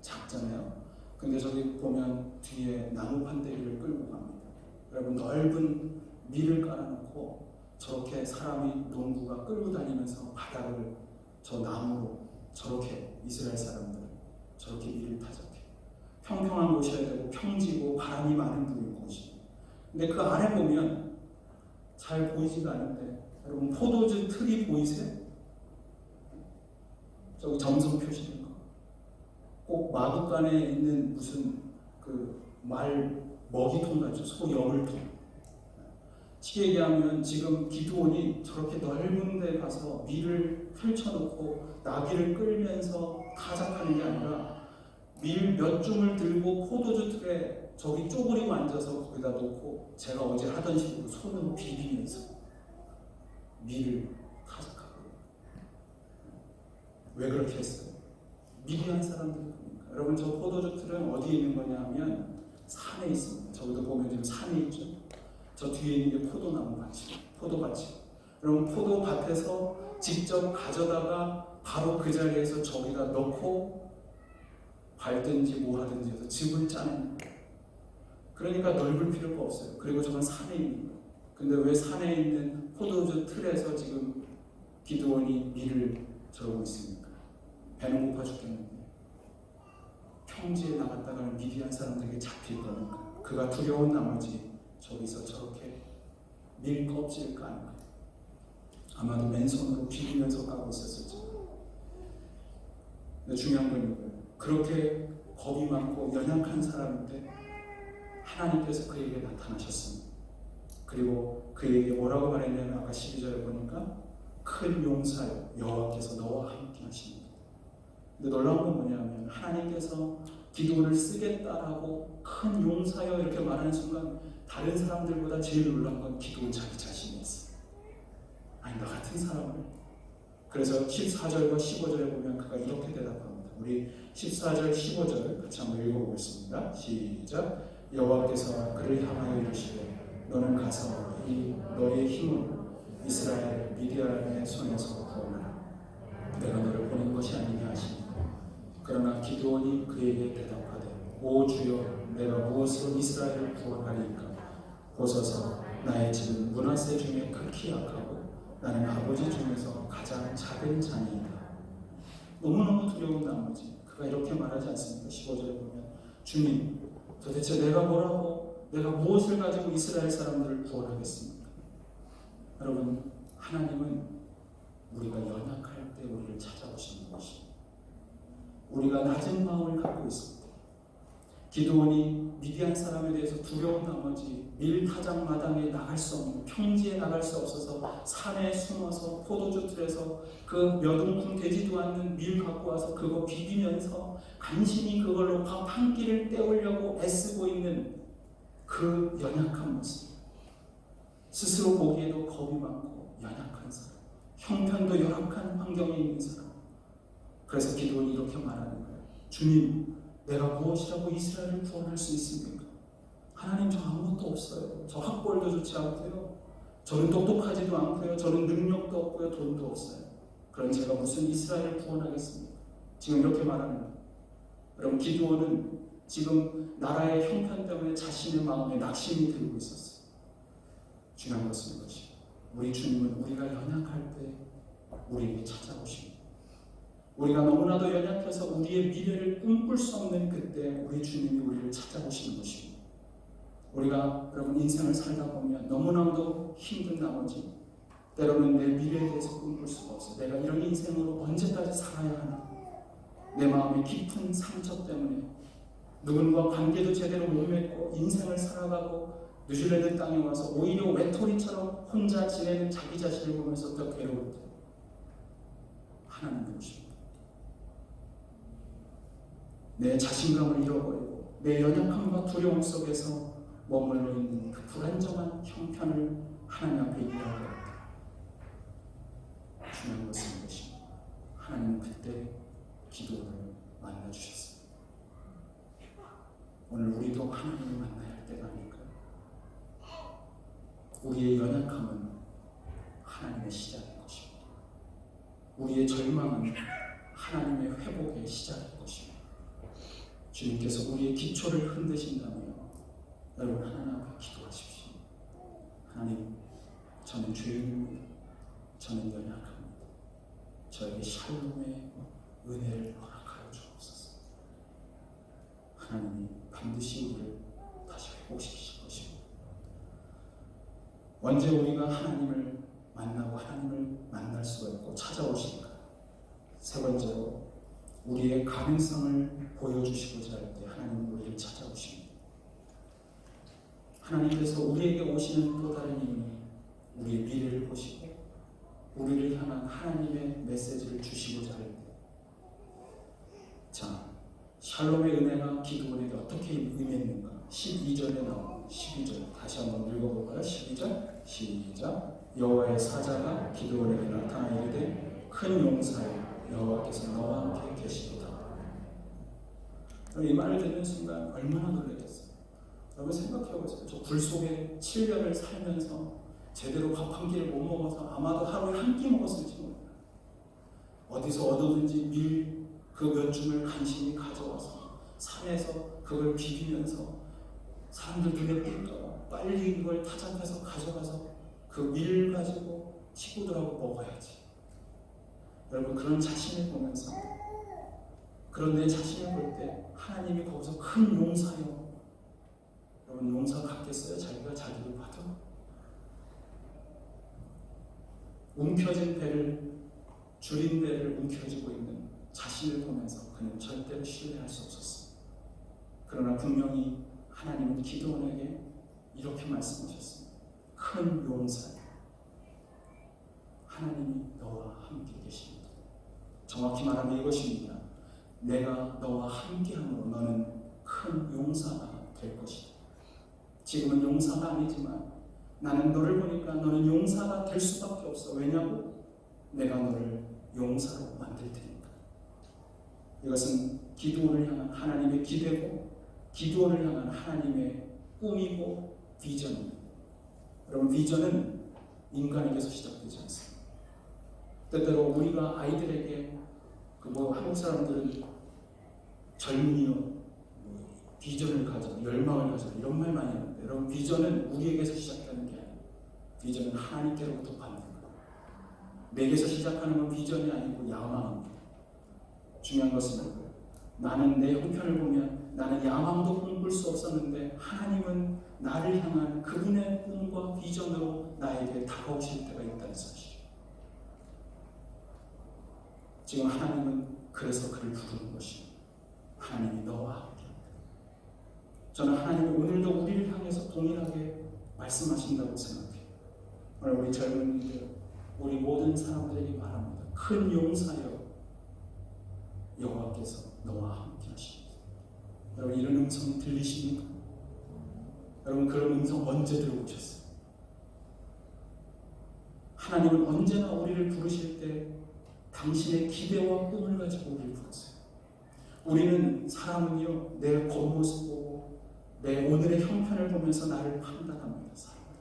작잖아요. 근데 저기 보면 뒤에 나무 판대기를 끌고 갑니다. 여러분 넓은 밀을 깔아놓고 저렇게 사람이 농부가 끌고 다니면서 바닥을 저 나무로 저렇게 이스라엘 사람들은 저렇게 밀을 타작해요. 평평한 곳이어야 되고 평지고 바람이 많은 곳이. 근데 그 안에 보면 잘 보이지가 않는데 여러분 포도주 틀이 보이세요? 저기 점성 표시된 거. 꼭 마구간에 있는 무슨 그 말 먹이통 같죠. 소 여물통. 쉽게 얘기하면 지금 기드온이 저렇게 넓은 데 가서 밀을 펼쳐놓고 나귀를 끌면서 타작하는 게 아니라 밀 몇 줌을 들고 포도주 틀에 저기 쪼그리고 앉아서 거기다 놓고 제가 어제 하던 식으로 손으로 비비면서 밀을 타작하고. 왜 그렇게 했어요? 미디안 사람들이니까. 여러분 저 포도주 틀은 어디에 있는 거냐 하면 산에 있습니다. 저기도 보면 지금 산에 있죠. 저 뒤에 있는 게 포도나무 밭이에요. 포도밭이에요. 여러분 포도밭에서 직접 가져다가 바로 그 자리에서 저기다 넣고 밟든지 뭐 하든지 해서 집을 짜는 거예요. 그러니까 넓을 필요가 없어요. 그리고 저건 산에 있는 거예요. 근데 왜 산에 있는 포도주 틀에서 지금 기드온이 밀을 저러고 있습니까? 배는 고파 죽겠는데 평지에 나갔다가는 미디안 사람들에게 잡힐 거니까 그가 두려운 나머지 저기서 저렇게 밀 껍질을 까는 거예요. 아마도 맨손으로 비비면서 까고 있었을지. 근데 중요한 건 이거예요. 그렇게 겁이 많고 연약한 사람인데 하나님께서 그에게 나타나셨습니다. 그리고 그에게 뭐라고 말했냐면 아까 12절에 보니까 큰 용사여 여호와께서 너와 함께 하십니다. 근데 놀라운 건 뭐냐면 하나님께서 기도를 쓰겠다라고 큰 용사여 이렇게 말하는 순간 다른 사람들보다 제일 놀라운 건 기도는 자기 자신이었어요. 아니 나 같은 사람을 그래서 14절과 15절에 보면 그가 이렇게 대답합니다. 우리 14절, 15절 같이 한번 읽어보겠습니다. 시작. 여호와께서 그를 향하여 이르시되 너는 가서 이 너의 힘으로 이스라엘을 미디안의 손에서 구원하라. 내가 너를 보낸 것이 아니냐 하시니 그러나 기드온이 그에게 대답하되 오 주여 내가 무엇으로 이스라엘을 구원하리이까 보소서 나의 집은 므낫세 중에 극히 약하고 나는 아버지 중에서 가장 작은 자니이다. 너무너무 두려운 나머지 그가 이렇게 말하지 않습니까? 15절에 보면 주님 도대체 내가 뭐라고 내가 무엇을 가지고 이스라엘 사람들을 구원하겠습니까? 여러분 하나님은 우리가 연약할 때 우리를 찾아오시는 것입니다. 우리가 낮은 마음을 갖고 있습니다. 기드온이 미디안 사람에 대해서 두려운 나머지 밀타작 마당에 나갈 수 없는 평지에 나갈 수 없어서 산에 숨어서 포도주 틀에서 그 몇 움큼 되지도 않는 밀 갖고 와서 그거 비비면서 간신히 그걸로 밥 한 끼를 때우려고 애쓰고 있는 그 연약한 모습, 스스로 보기에도 겁이 많고 연약한 사람, 형편도 열악한 환경에 있는 사람. 그래서 기드온이 이렇게 말하는 거예요. 주님, 내가 무엇이라고 이스라엘을 구원할 수 있습니까? 하나님, 저 아무것도 없어요. 저 학벌도 좋지 않고요. 저는 똑똑하지도 않고요. 저는 능력도 없고요. 돈도 없어요. 그럼 제가 무슨 이스라엘을 구원하겠습니까? 지금 이렇게 말하는 거예요. 여러분, 기드온은 지금 나라의 형편 때문에 자신의 마음에 낙심이 들고 있었어요. 중요한 것은 이것이 우리 주님은 우리가 연약할 때 우리에게 찾아오십니다. 우리가 너무나도 연약해서 우리의 미래를 꿈꿀 수 없는 그때 우리 주님이 우리를 찾아오시는 것입니다. 우리가 여러분 인생을 살다 보면 너무나도 힘든 나머지 때로는 내 미래에 대해서 꿈꿀 수가 없어. 내가 이런 인생으로 언제까지 살아야 하나? 내 마음의 깊은 상처 때문에 누군가 관계도 제대로 못 맺고 인생을 살아가고 뉴질랜드 땅에 와서 오히려 외톨이처럼 혼자 지내는 자기 자신을 보면서 더 괴로울 때 하나님 오십니다. 내 자신감을 잃어버리고 내 연약함과 두려움 속에서 머물러 있는 그 불안정한 형편을 하나님 앞에 잃어버릴 때 중요한 것은 이것입니다. 하나님은 그때 기도를 만나주셨습니다. 오늘 우리도 하나님을 만나야 할 때가 아닐까요? 우리의 연약함은 하나님의 시작인 것입니다. 우리의 절망은 하나님의 회복의 시작인 것입니다. 주님께서 우리의 기초를 흔드신다면 여러분 하나님 앞에 기도하십시오. 하나님, 저는 죄인입니다. 저는 연약합니다. 저에게 샬롬의 은혜를 허락하여 주옵소서. 하나님이 반드시 우리를 다시 회복시키실 것입니다. 언제 우리가 하나님을 만나고 하나님을 만날 수가 있고 찾아오실까? 세 번째로 우리의 가능성을 보여주시고자 할 때 하나님은 우리를 찾아오십니다. 하나님께서 우리에게 오시는 또 다른 이유는 우리의 미래를 보시고 우리를 향한 하나님의 메시지를 주시고자 할 때, 자, 샬롬의 은혜가 기드온에게 어떻게 임했는가? 12절에 나오는 12절 다시 한번 읽어볼까요? 12절 시작. 여호와의 사자가 기드온에게 나타나 이르되 큰 용사여 여호와께서 너와 함께 계시도다. 이 말을 듣는 순간 얼마나 놀라겠어요. 여러분 생각해보세요. 저 굴 속에 7년을 살면서 제대로 밥 한 끼를 못 먹어서 아마도 하루에 한 끼 먹었을지 몰라요. 어디서 얻었는지 밀 그 몇 줌을 간신히 가져와서 산에서 그걸 비비면서 사람들 눈에 띌까봐 빨리 이걸 타작해서 가져가서 그 밀 가지고 친구들하고 먹어야지. 여러분 그런 자신을 보면서 그런 내 자신을 볼 때 하나님이 거기서 큰 용사요. 여러분 용사 같겠어요? 자기가 자기를 봐도? 움켜진 배를 줄인 배를 움켜쥐고 있는 자신을 보면서 그는 절대로 신뢰할 수 없었습니다. 그러나 분명히 하나님은 기드온에게 이렇게 말씀하셨습니다. 큰 용사요. 하나님이 너와 함께 계십니다. 정확히 말하면 이것입니다. 내가 너와 함께함으로 너는 큰 용사가 될 것이다. 지금은 용사가 아니지만 나는 너를 보니까 너는 용사가 될 수밖에 없어. 왜냐고? 내가 너를 용사로 만들 테니까. 이것은 기드온을 향한 하나님의 기대고 기드온을 향한 하나님의 꿈이고 비전입니다. 여러분, 비전은 인간에게서 시작되지 않습니다. 때때로 우리가 아이들에게 한국 사람들은 젊은이여 비전을 가져, 열망을 가져 이런 말 많이 하는데, 여러분, 비전은 우리에게서 시작하는 게 아니에요. 비전은 하나님께로부터 받는 거예요. 내게서 시작하는 건 비전이 아니고 야망입니다. 중요한 것은 나는 내 형편을 보면 나는 야망도 꿈꿀 수 없었는데 하나님은 나를 향한 그분의 꿈과 비전으로 나에게 다가오실 때가 있다는 사실. 지금 하나님은 그래서 그를 부르는 것입니다. 하나님이 너와 함께합니다. 저는 하나님이 오늘도 우리를 향해서 동일하게 말씀하신다고 생각해요. 오늘 우리 젊은이들, 우리 모든 사람들에게 말합니다. 큰 용사여, 여호와께서 너와 함께 하십니다. 여러분, 이런 음성 들리십니까? 여러분, 그런 음성 언제 들어보셨어요? 하나님은 언제나 우리를 부르실 때 당신의 기대와 꿈을 가지고 우리를 부르세요. 우리는 사람은요, 내 겉모습 보고 내 오늘의 형편을 보면서 나를 판단합니다. 사람들,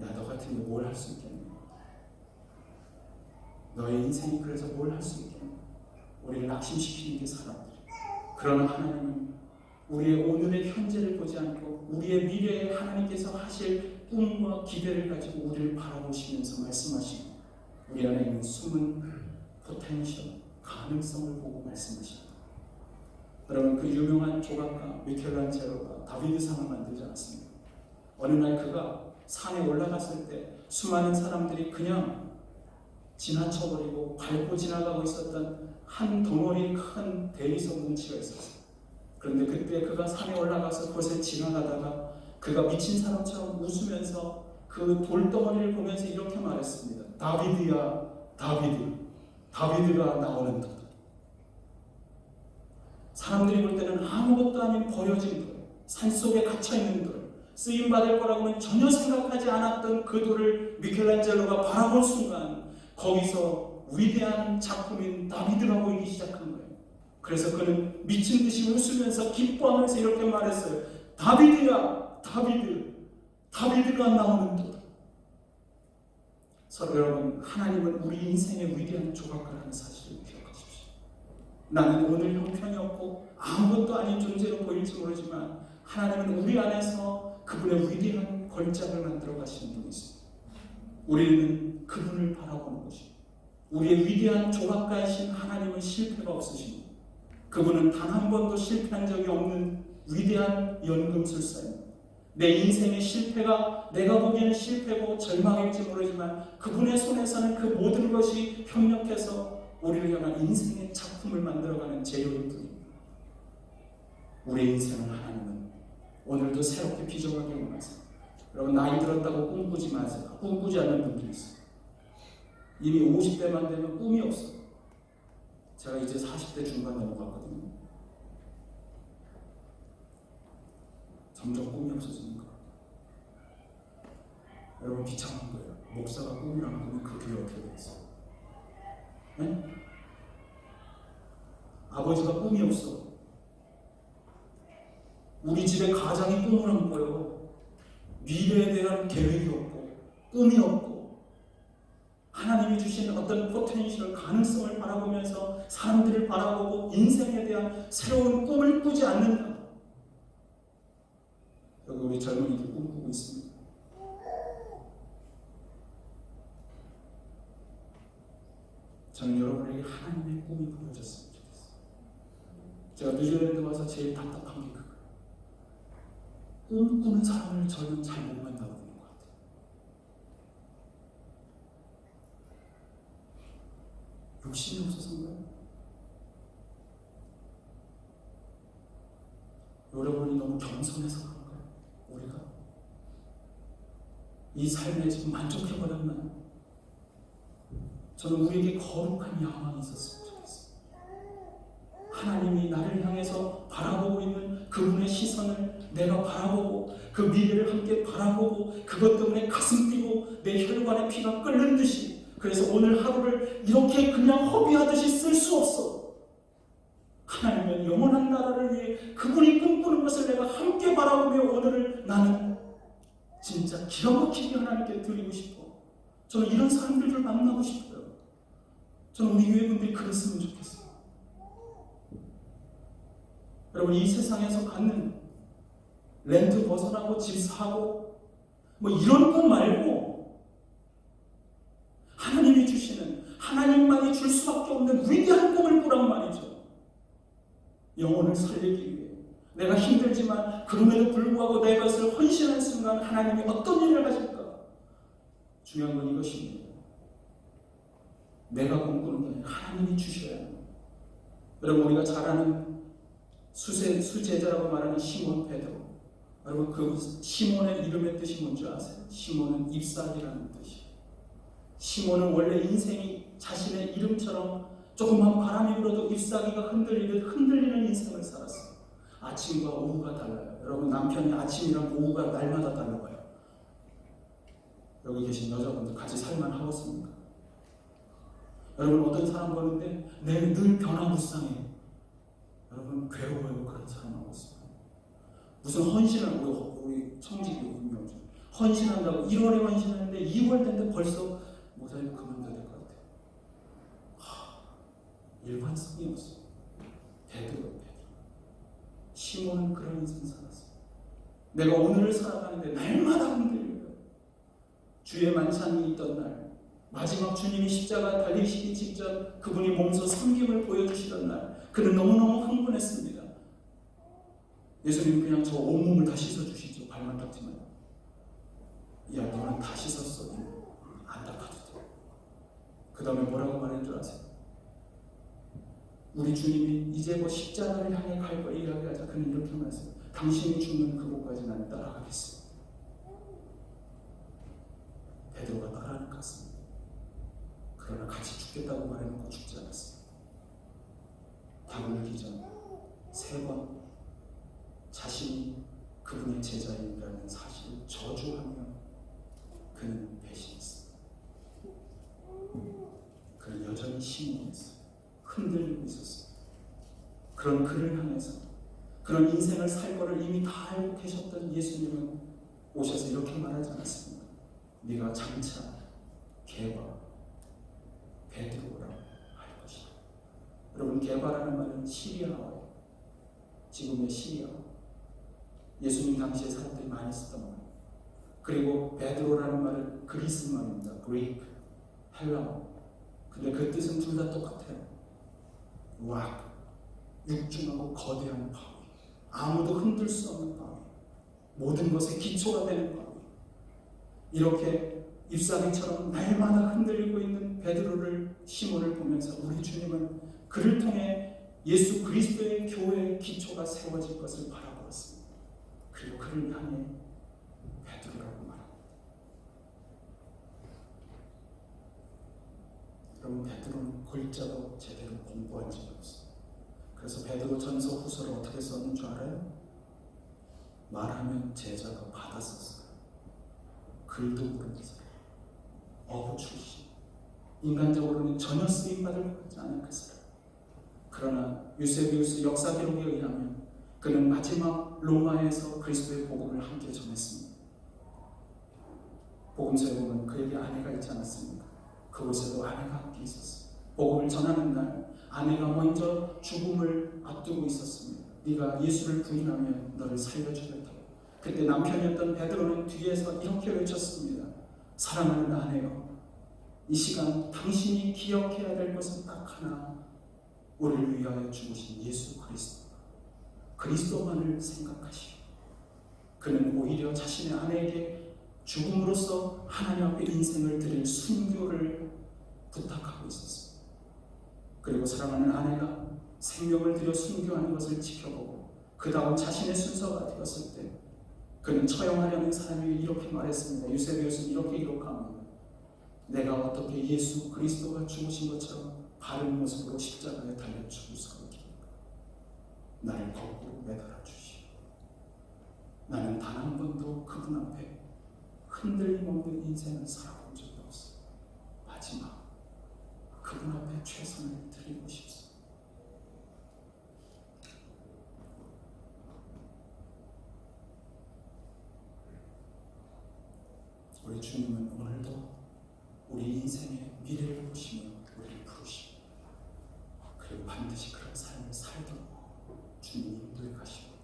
야, 너 같은 게 뭘 할 수 있겠니? 너의 인생이 그래서 뭘 할 수 있겠니? 우리를 낙심시키는 게 사람들. 그러나 하나님은 우리의 오늘의 현재를 보지 않고 우리의 미래에 하나님께서 하실 꿈과 기대를 가지고 우리를 바라보시면서 말씀하시고 우리 안에 있는 숨은 포텐셜, 가능성을 보고 말씀하십니다. 여러분, 그 유명한 조각가 미켈란젤로가 다비드상을 만들지 않았습니다. 어느 날 그가 산에 올라갔을 때 수많은 사람들이 그냥 지나쳐버리고 밟고 지나가고 있었던 한 덩어리 큰 대리석 뭉치가 있었어요. 그런데 그때 그가 산에 올라가서 그곳에 지나가다가 그가 미친 사람처럼 웃으면서 그 돌덩어리를 보면서 이렇게 말했습니다. 다비드야, 다비드, 다비드가 나오는 것. 사람들이 볼 때는 아무것도 아닌 버려진 돌, 산속에 갇혀있는 돌, 쓰임받을 거라고는 전혀 생각하지 않았던 그 돌을 미켈란젤로가 바라볼 순간 거기서 위대한 작품인 다비드가 보이기 시작한 거예요. 그래서 그는 미친 듯이 웃으면서 기뻐하면서 이렇게 말했어요. 다비드야, 다비드, 다비드가 나오는 돌. 서로 여러분, 하나님은 우리 인생의 위대한 조각가라는 사실을 기억하십시오. 나는 오늘 형편이 없고 아무것도 아닌 존재로 보일지 모르지만 하나님은 우리 안에서 그분의 위대한 걸작을 만들어 가시는 분이 있습니다. 우리는 그분을 바라보는 것입니다. 우리의 위대한 조각가이신 하나님은 실패가 없으십니다. 그분은 단 한 번도 실패한 적이 없는 위대한 연금술사입니다. 내 인생의 실패가 내가 보기에는 실패고 절망일지 모르지만 그분의 손에서는 그 모든 것이 협력해서 우리를 향한 인생의 작품을 만들어가는 재료일 뿐입니다. 우리의 인생을 하나님은 오늘도 새롭게 비전하게 원하세요. 여러분, 나이 들었다고 꿈꾸지 마세요. 꿈꾸지 않는 분들이 있어요. 이미 50대만 되면 꿈이 없어요. 제가 이제 40대 중반 넘어갔거든요. 점점 꿈이 없어지는 거예요. 여러분, 비참한 거예요. 목사가 꿈이라고 하면 그 교회 어떻게 되겠어요? 네? 아버지가 꿈이 없어. 우리 집에 가장이 꿈을 안 꿔요. 미래에 대한 계획이 없고 꿈이 없고 하나님이 주신 어떤 포텐셜, 가능성을 바라보면서 사람들을 바라보고 인생에 대한 새로운 꿈을 꾸지 않는다. 여기 우리 젊은이들 꿈꾸고 있습니다. 저는 여러분에게 하나님의 꿈이 보여졌으면 좋겠어요. 제가 뉴질랜드 와서 제일 답답한 게 그거예요. 꿈꾸는 사람을 저는 잘 못 만나고 있는 것 같아요. 욕심이 없어서인가요? 여러분이 너무 겸손해서 그런가요? 우리가 이 삶에 지금 만족해버렸나요? 저는 우리에게 거룩한 야망이 있었으면 좋겠어요. 하나님이 나를 향해서 바라보고 있는 그분의 시선을 내가 바라보고 그 미래를 함께 바라보고 그것 때문에 가슴 뛰고 내 혈관에 피가 끓는 듯이 그래서 오늘 하루를 이렇게 그냥 허비하듯이 쓸 수 없어. 하나님은 영원한 나라를 위해 그분이 꿈꾸는 것을 내가 함께 바라보며 오늘을 나는 진짜 기가 막히게 하나님께 드리고 싶어. 저는 이런 사람들을 만나고 싶어요. 저는 우리 교회분들이 그랬으면 좋겠어요. 여러분, 이 세상에서 갖는 렌트 벗어나고 집 사고 뭐 이런 거 말고 하나님이 주시는, 하나님만이 줄 수밖에 없는 위대한 꿈을 꾸란 말이죠. 영혼을 살리기 위해 내가 힘들지만 그럼에도 불구하고 내 것을 헌신한 순간 하나님이 어떤 일을 하실까? 중요한 건 이것입니다. 내가 꿈꾸는 게 아니라 하나님이 주셔야 합니다. 여러분, 우리가 잘 아는 수제자라고 말하는 시몬 베드로, 여러분 그 시몬의 이름의 뜻이 뭔지 아세요? 시몬은 잎사귀라는 뜻이에요. 시몬은 원래 인생이 자신의 이름처럼 조금만 바람이 불어도 잎사귀가 흔들리듯 흔들리는 인생을 살았어요. 아침과 오후가 달라요. 여러분, 남편이 아침이랑 오후가 날마다 달라요. 여기 계신 여자분들 같이 살만하겠습니까? 여러분, 어떤 사람 보는데 내가 늘 변화무쌍해. 여러분, 괴로워요. 그런 사람하고 있어요. 무슨 헌신을, 우리 청지기 운명중 헌신한다고 1월에 헌신하는데 2월 됐는데 벌써 모자이크 그만둬야 될 것 같아요. 일관성이 없어요. 베드로. 시몬은 그런 인생 살았어요. 내가 오늘을 살아가는데 날마다 흔들려요. 주의 만찬이 있던 날, 마지막 주님이 십자가 달리시기 직전 그분이 몸소 섬김을 보여주시던 날, 그는 너무너무 흥분했습니다. 예수님 그냥 저 온몸을 다 씻어주시죠. 발만 닦지 마요. 야, 너는 다 씻었어. 안 닦아도 돼. 그 다음에 뭐라고 말할 줄 아세요? 우리 주님이 이제 뭐 십자가를 향해 갈 걸 이야기하자. 그는 이렇게 말했어요. 당신이 죽는 그곳까지 나는 따라가겠습니다. 베드로가 따라하는 것 같습니다. 그러나 같이 죽겠다고 말해놓고 죽지 않았습니다. 닭을 울기 전 3번 자신이 그분의 제자인이라는 사실을 저주하며 그는 배신했습니다. 그는 여전히 시몬이었어요. 흔들리고 있었어요. 그런 그를 향해서, 그런 인생을 살 거를 이미 다 알고 계셨던 예수님은 오셔서 이렇게 말하지 않았습니까? 네가 장차 게바, 베드로라고 할 것이다. 여러분, 게바라는 말은 시리아어예요. 지금의 시리아. 예수님 당시에 사람들이 많이 쓰던 말. 그리고 베드로라는 말은 그리스 말입니다. 그리크, 헬라어. 근데 그 뜻은 둘 다 똑같아요. 락, 육중하고 거대한 바위, 아무도 흔들 수 없는 바위, 모든 것의 기초가 되는 바위. 이렇게 잎사귀처럼 날마다 흔들리고 있는 베드로를, 시몬을 보면서 우리 주님은 그를 통해 예수 그리스도의 교회의 기초가 세워질 것을 바라보았습니다. 그리고 그를 향해 베드로라고 말합니다. 여러분, 베드로는 글자도 제대로 공부한 적이 없어요. 그래서 베드로 전서 후서를 어떻게 썼는 줄 알아요? 말하면 제자가 받았었어요. 글도 모르는 사람, 어부 출신, 인간적으로는 전혀 쓰임받을 것 같지 않은 그 사람. 그러나 유세비우스 역사 기록에 의하면 그는 마지막 로마에서 그리스도의 복음을 함께 전했습니다. 복음서에 보면 그에게 아내가 있지 않았습니까? 그곳에도 아내가 함께 있었어요. 복음을 전하는 날 아내가 먼저 죽음을 앞두고 있었습니다. 네가 예수를 부인하면 너를 살려주겠다. 그때 남편이었던 베드로는 뒤에서 이렇게 외쳤습니다. 사랑하는 아내여, 이 시간 당신이 기억해야 될 것은 딱 하나, 우리를 위하여 죽으신 예수 그리스도, 그리스도만을 생각하시오. 그는 오히려 자신의 아내에게 죽음으로써 하나님 앞에 인생을 드릴 순교를 부탁하고 있었습니다. 그리고 사랑하는 아내가 생명을 들여 순교하는 것을 지켜보고 그 다음 자신의 순서가 되었을 때 그는 처형하려는 사람에게 이렇게 말했습니다. 유세비우스는 이렇게 기록합니다. 내가 어떻게 예수 그리스도가 죽으신 것처럼 바른 모습으로 십자가에 달려 죽을 수가 있겠는가? 나를 거꾸로 매달아 주시오. 나는 단 한 번도 그분 앞에 흔들림 없는 인생을 살아본 적이 없어. 마지막 그분 앞에 최선을 드리고 싶습니다. 우리 주님은 오늘도 우리 인생의 미래를 보시며 우리를 부르시고, 그리고 반드시 그런 삶을 살도록 주님이 인도해 가시고,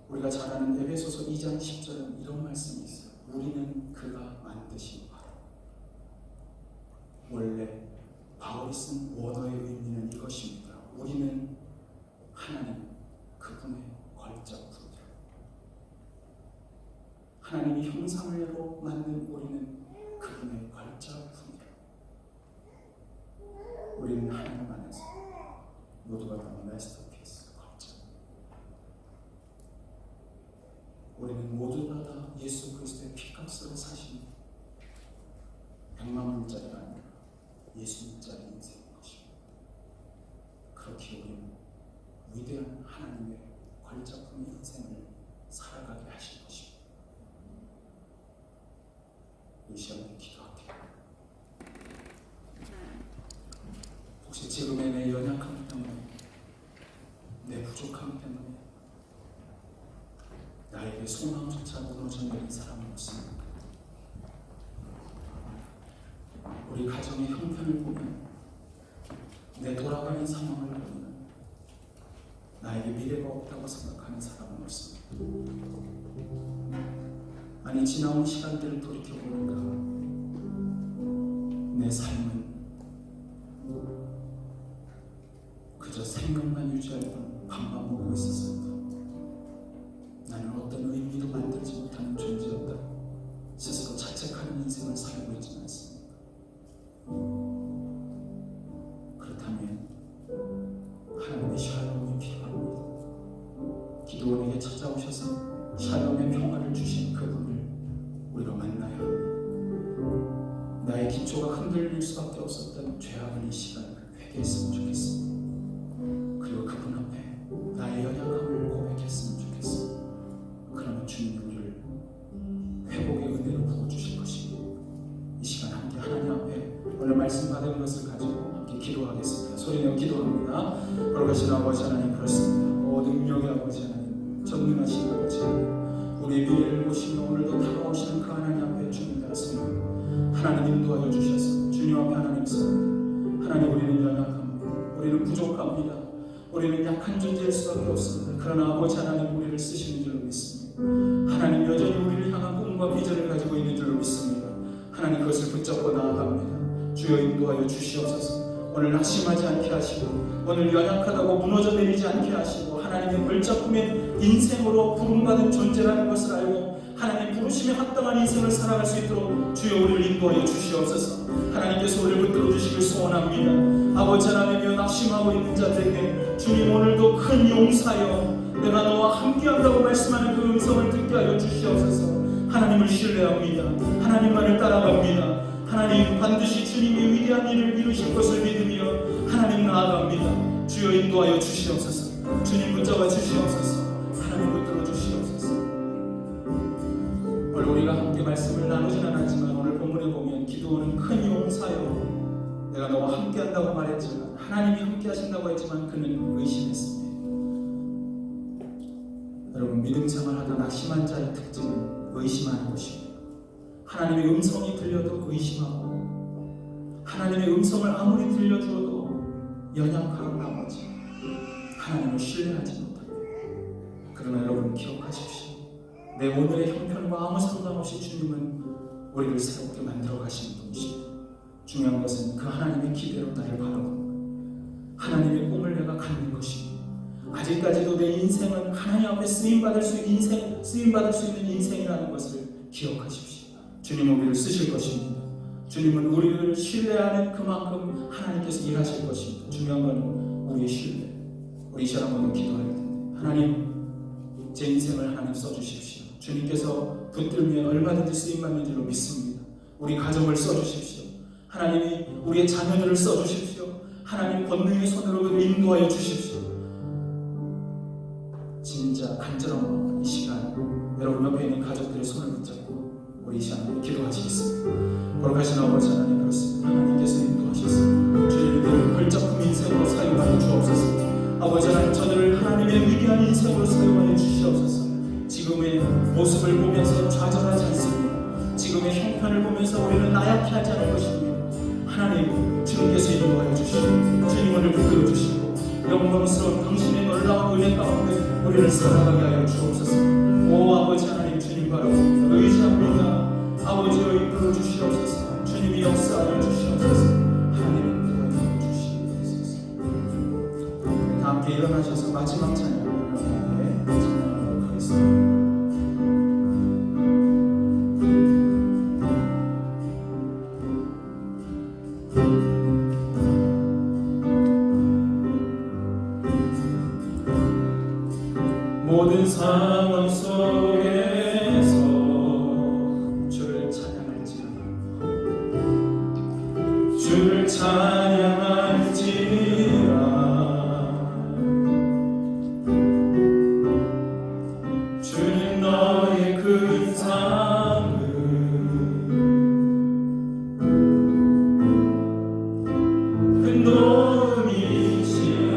우리가 잘 아는 에베소서 2장 10절은 이런 말씀이 있어요. 우리는 그가 만드신 바로. 원래 바울이 쓴 원어의 의미는 이것입니다. 우리는 하나님 그분의 걸작품이다. 하나님이 형상으로 만든 우리는 그분의 걸작품이다. 우리는 하나님 안에서 모두가 다 마스터피스 걸작. 우리는 모두가 다 예수 그리스도의 피값으로 사신 100만 불짜리가 아니라 예수님짜리 인생인 것입니다. 그렇게 우리는 위대한 하나님의 걸작품의 인생을 살아가게 하실 것입니다. 이 시간에 기도할게요. 혹시 지금의 내 연약함 때문에, 내 부족함 때문에 나에게 소망조차 무너져 내린 사람은 없습니까? 우리 가정의 형편을 보면, 내 돌아가는 상황을 보면 나에게 미래가 없다고 생각하는 사람은 없습니다. 아니, 지나온 시간들을 돌이켜보니까 내 삶은 그저 생명만 유지하려던 밥만 먹고 있었습니다. 나는 어떤 의미도 만들지 못하는 존재였다. 스스로 자책하는 인생을 살고 있지는 않습니다. 그렇다면 하나님의 샬롬이 필요합니다. 기도원에게 찾아오셔서 샬롬의 평화를 주신 그분을 우리가 만나야 합니다. 나의 기초가 흔들릴 수밖에 없었던 죄악의 시간을 회개했으면 좋겠습니다. 그리고 그분 앞에 나의 연약함을 고백했으면 좋겠습니다. 그러면 주님이 우리를 회복의 은혜로 부어주실 것입니다. 이 시간 함께 하나님 앞에 오늘 말씀 받은 것을 가지고 함께 기도하겠습니다. 소리내어 기도합니다. 거룩하신 아버지 하나님, 그렇습니다. 능력의 아버지 하나님, 전능하신 아버지 하나님, 우리의 미래를 보시며 오늘도 다가오시는 그 하나님 앞에 주님 닿습니다. 하나님 인도하여 주셔서 주님 앞에 하나님 섭니다. 하나님, 우리는 연약합니다. 우리는 부족합니다. 우리는 약한 존재일 수밖에 없습니다. 그러나 아버지 하나님, 우리를 쓰시는 줄로 믿습니다. 하나님, 여전히 우리를 향한 꿈과 비전을 가지고 있는 줄로 믿습니다. 하나님, 그것을 붙잡고 나아갑니다. 주여 인도하여 주시옵소서. 오늘 낙심하지 않게 하시고, 오늘 연약하다고 무너져 내리지 않게 하시고, 하나님의 걸작품의 인생으로 부름받은 존재라는 것을 알고 하나님 부르심에 합당한 인생을 살아갈 수 있도록 주여 우리를 인도하여 주시옵소서. 하나님께서 우리를 붙들어 주시길 소원합니다. 아버지 하나님이여, 낙심하고 있는 자들에게 주님 오늘도 큰 용사여 내가 너와 함께한다고 말씀하는 그 음성을 듣게 하여 주시옵소서. 하나님을 신뢰합니다. 하나님만을 따라갑니다. 하나님, 반드시 주님이 위대한 일을 이루실 것을 믿으며 하나님 나아갑니다. 주여 인도하여 주시옵소서. 주님 붙잡아 주시옵소서. 하나님 붙들어 주시옵소서. 오늘 우리가 함께 말씀을 나누지는 않았지만 오늘 본문에 보면 기도는 큰 용사여 내가 너와 함께한다고 말했지만, 하나님이 함께하신다고 했지만 그는 의심했습니다. 여러분, 믿음 생활하다 낙심한 자의 특징은 의심하는 것입니다. 하나님의 음성이 들려도 의심하고, 하나님의 음성을 아무리 들려주어도 연약한 나머지 하나님을 신뢰하지 못합니다. 그러나 여러분 기억하십시오. 내 오늘의 형편과 아무 상관없이 주님은 우리를 새롭게 만들어 가시는 분이십니다. 중요한 것은 그 하나님의 기대로 나를 바라보는 것, 하나님의 꿈을 내가 갖는 것입니다. 아직까지도 내 인생은 하나님 앞에 쓰임받을 수 있는 인생이라는 것을 기억하십시오. 주님은 우리를 쓰실 것입니다. 주님은 우리를 신뢰하는 그만큼 하나님께서 일하실 것입니다. 중요한 건 우리의 신뢰. 우리 이 시간 한번 기도할 텐데, 하나님, 제 인생을 하나님 써주십시오. 주님께서 붙들면 얼마든지 쓰임받는 줄로 믿습니다. 우리 가정을 써주십시오. 하나님이 우리의 자녀들을 써주십시오. 하나님 권능의 손으로 인도하여 주십시오. 진짜 간절한 마음, 이 시간 여러분 옆에 있는 가족들의 손을 붙잡고 우리 이 시간에 기도하시겠습니다. 거룩하신 아버지 하나님, 그렇습니다. 하나님께서 인도하셨습니다. 모습을 보면서 좌절하지 않습니다. 지금의 형편을 보면서 우리는 나약해 하지 않을 것입니다. 하나님, 주님께서 인도하여 주시고 주님을 이끌어 주시고 영광스러운 당신의 놀라운 은혜 가운데 우리를 살아가게 하여 주옵소서. 오 아버지 하나님, 주님 바로 의지합니다. 아버지여 이끌어 주시옵소서. 주님이 역사하여 주시옵소서. 하나님 인도하여 주시옵소서. 다 함께 일어나셔서 마지막 찬양을 함께 찬양하도록 하겠습니다. 모든 상황 속에서 주를 찬양할지라 주를 찬양할지라 주는 너의 큰 사랑을 큰 도움이시라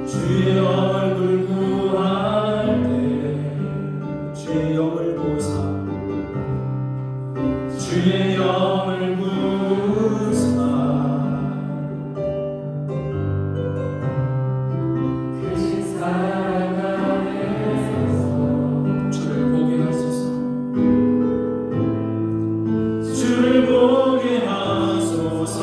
주의 얼굴 구할 때 주의 영을 보사 주의 영을 보사 그 사랑 안에서 주를 보게 하소서 주를 보게 하소서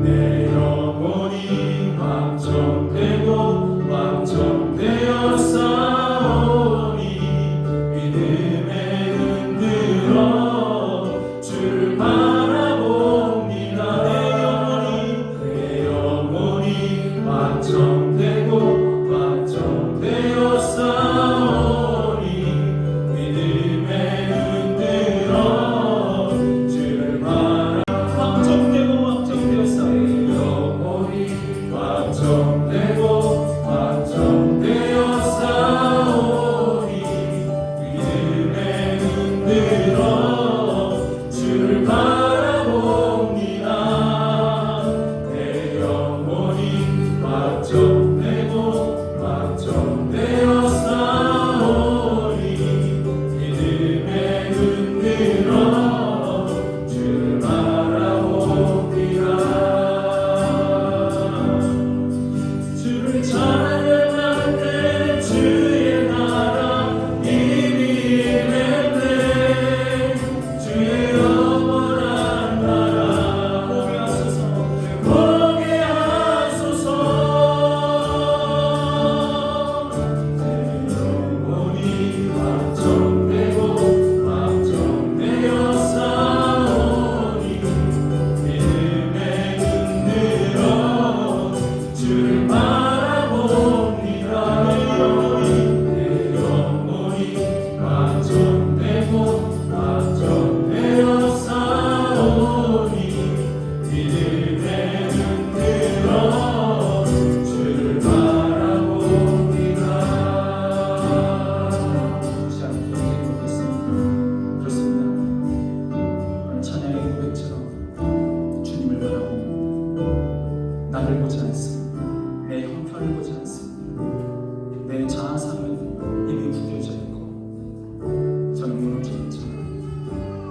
내 영혼이 확정되고 확정되어 싸우니 믿음에 흔들어 주를 바라봅니다. 내 영혼이 확정되고 확정되어 싸우니 믿음에 흔들어 주를 확정되고 확정되어 싸우니 영혼이 확정되고 확정되어 싸우니 믿음에 흔들어 주를 바라봅니다. 내 영혼이 확정되고 확정되어 싸우니 믿음에 흔들어 주를 바라봅니다. 주를 찬양할 때 주의 나라 이미 임했네. 주의 영원한 나라 보게 하소서 보게 하소서. 내 영혼이 확정되고 확정되어 싸우니 믿음에 흔들어 주를 바라봅니다. 내 영혼이 확정되고 확정되어 싸우니 믿음에 흔들어 주를 바라봅니다. 자, 기도하겠습니다. 그렇습니다. 오늘 찬양의 고백처럼 주님을 바라봅니다. 나를 보지 않습니다. 내 형편을 보지 않습니다. 내 자아상은 이미 구겨져 있고 저는 무너져 있지만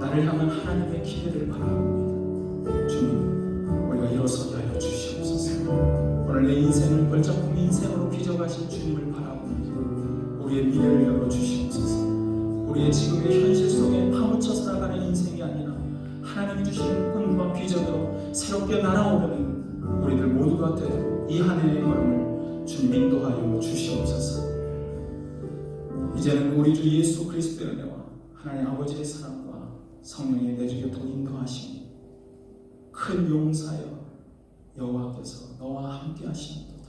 나를 향한 하나님의 기대를 바라봅니다. 주님, 우리가 일어서게 하여 주시옵소서. 오늘 내 인생을 걸작품 인생으로 빚어가신 주님을 바라봅니다. 우리의 미래를 열어주시옵소서. 우리의 지금의 현실 속에 파묻혀 살아가는 인생이 아니라 하나님이 주신 꿈과 비전으로 새롭게 날아오려는 우리들 모두가 되도록 이 한 해의 걸음을 주님 인도하여 주시옵소서. 이제는 우리 주 예수 그리스도의 은혜와 하나님 아버지의 사랑과 성령의 내주 교통 인도하심이 큰 용사여 여호와께서 너와 함께 하시는도다.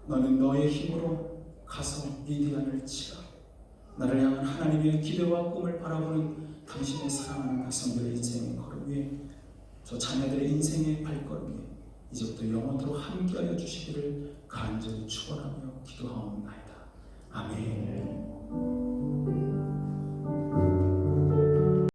너는 너의 힘으로 가서 미디안을 치라. 나를 향한 하나님의 기대와 꿈을 바라보는 당신의 사랑하는 백성들의 인생의 걸음 위에 저 자녀들의 인생의 발걸음 위에 이제부터 영원토록 함께하여 주시기를 간절히 축원하며 기도하옵나이다. 아멘.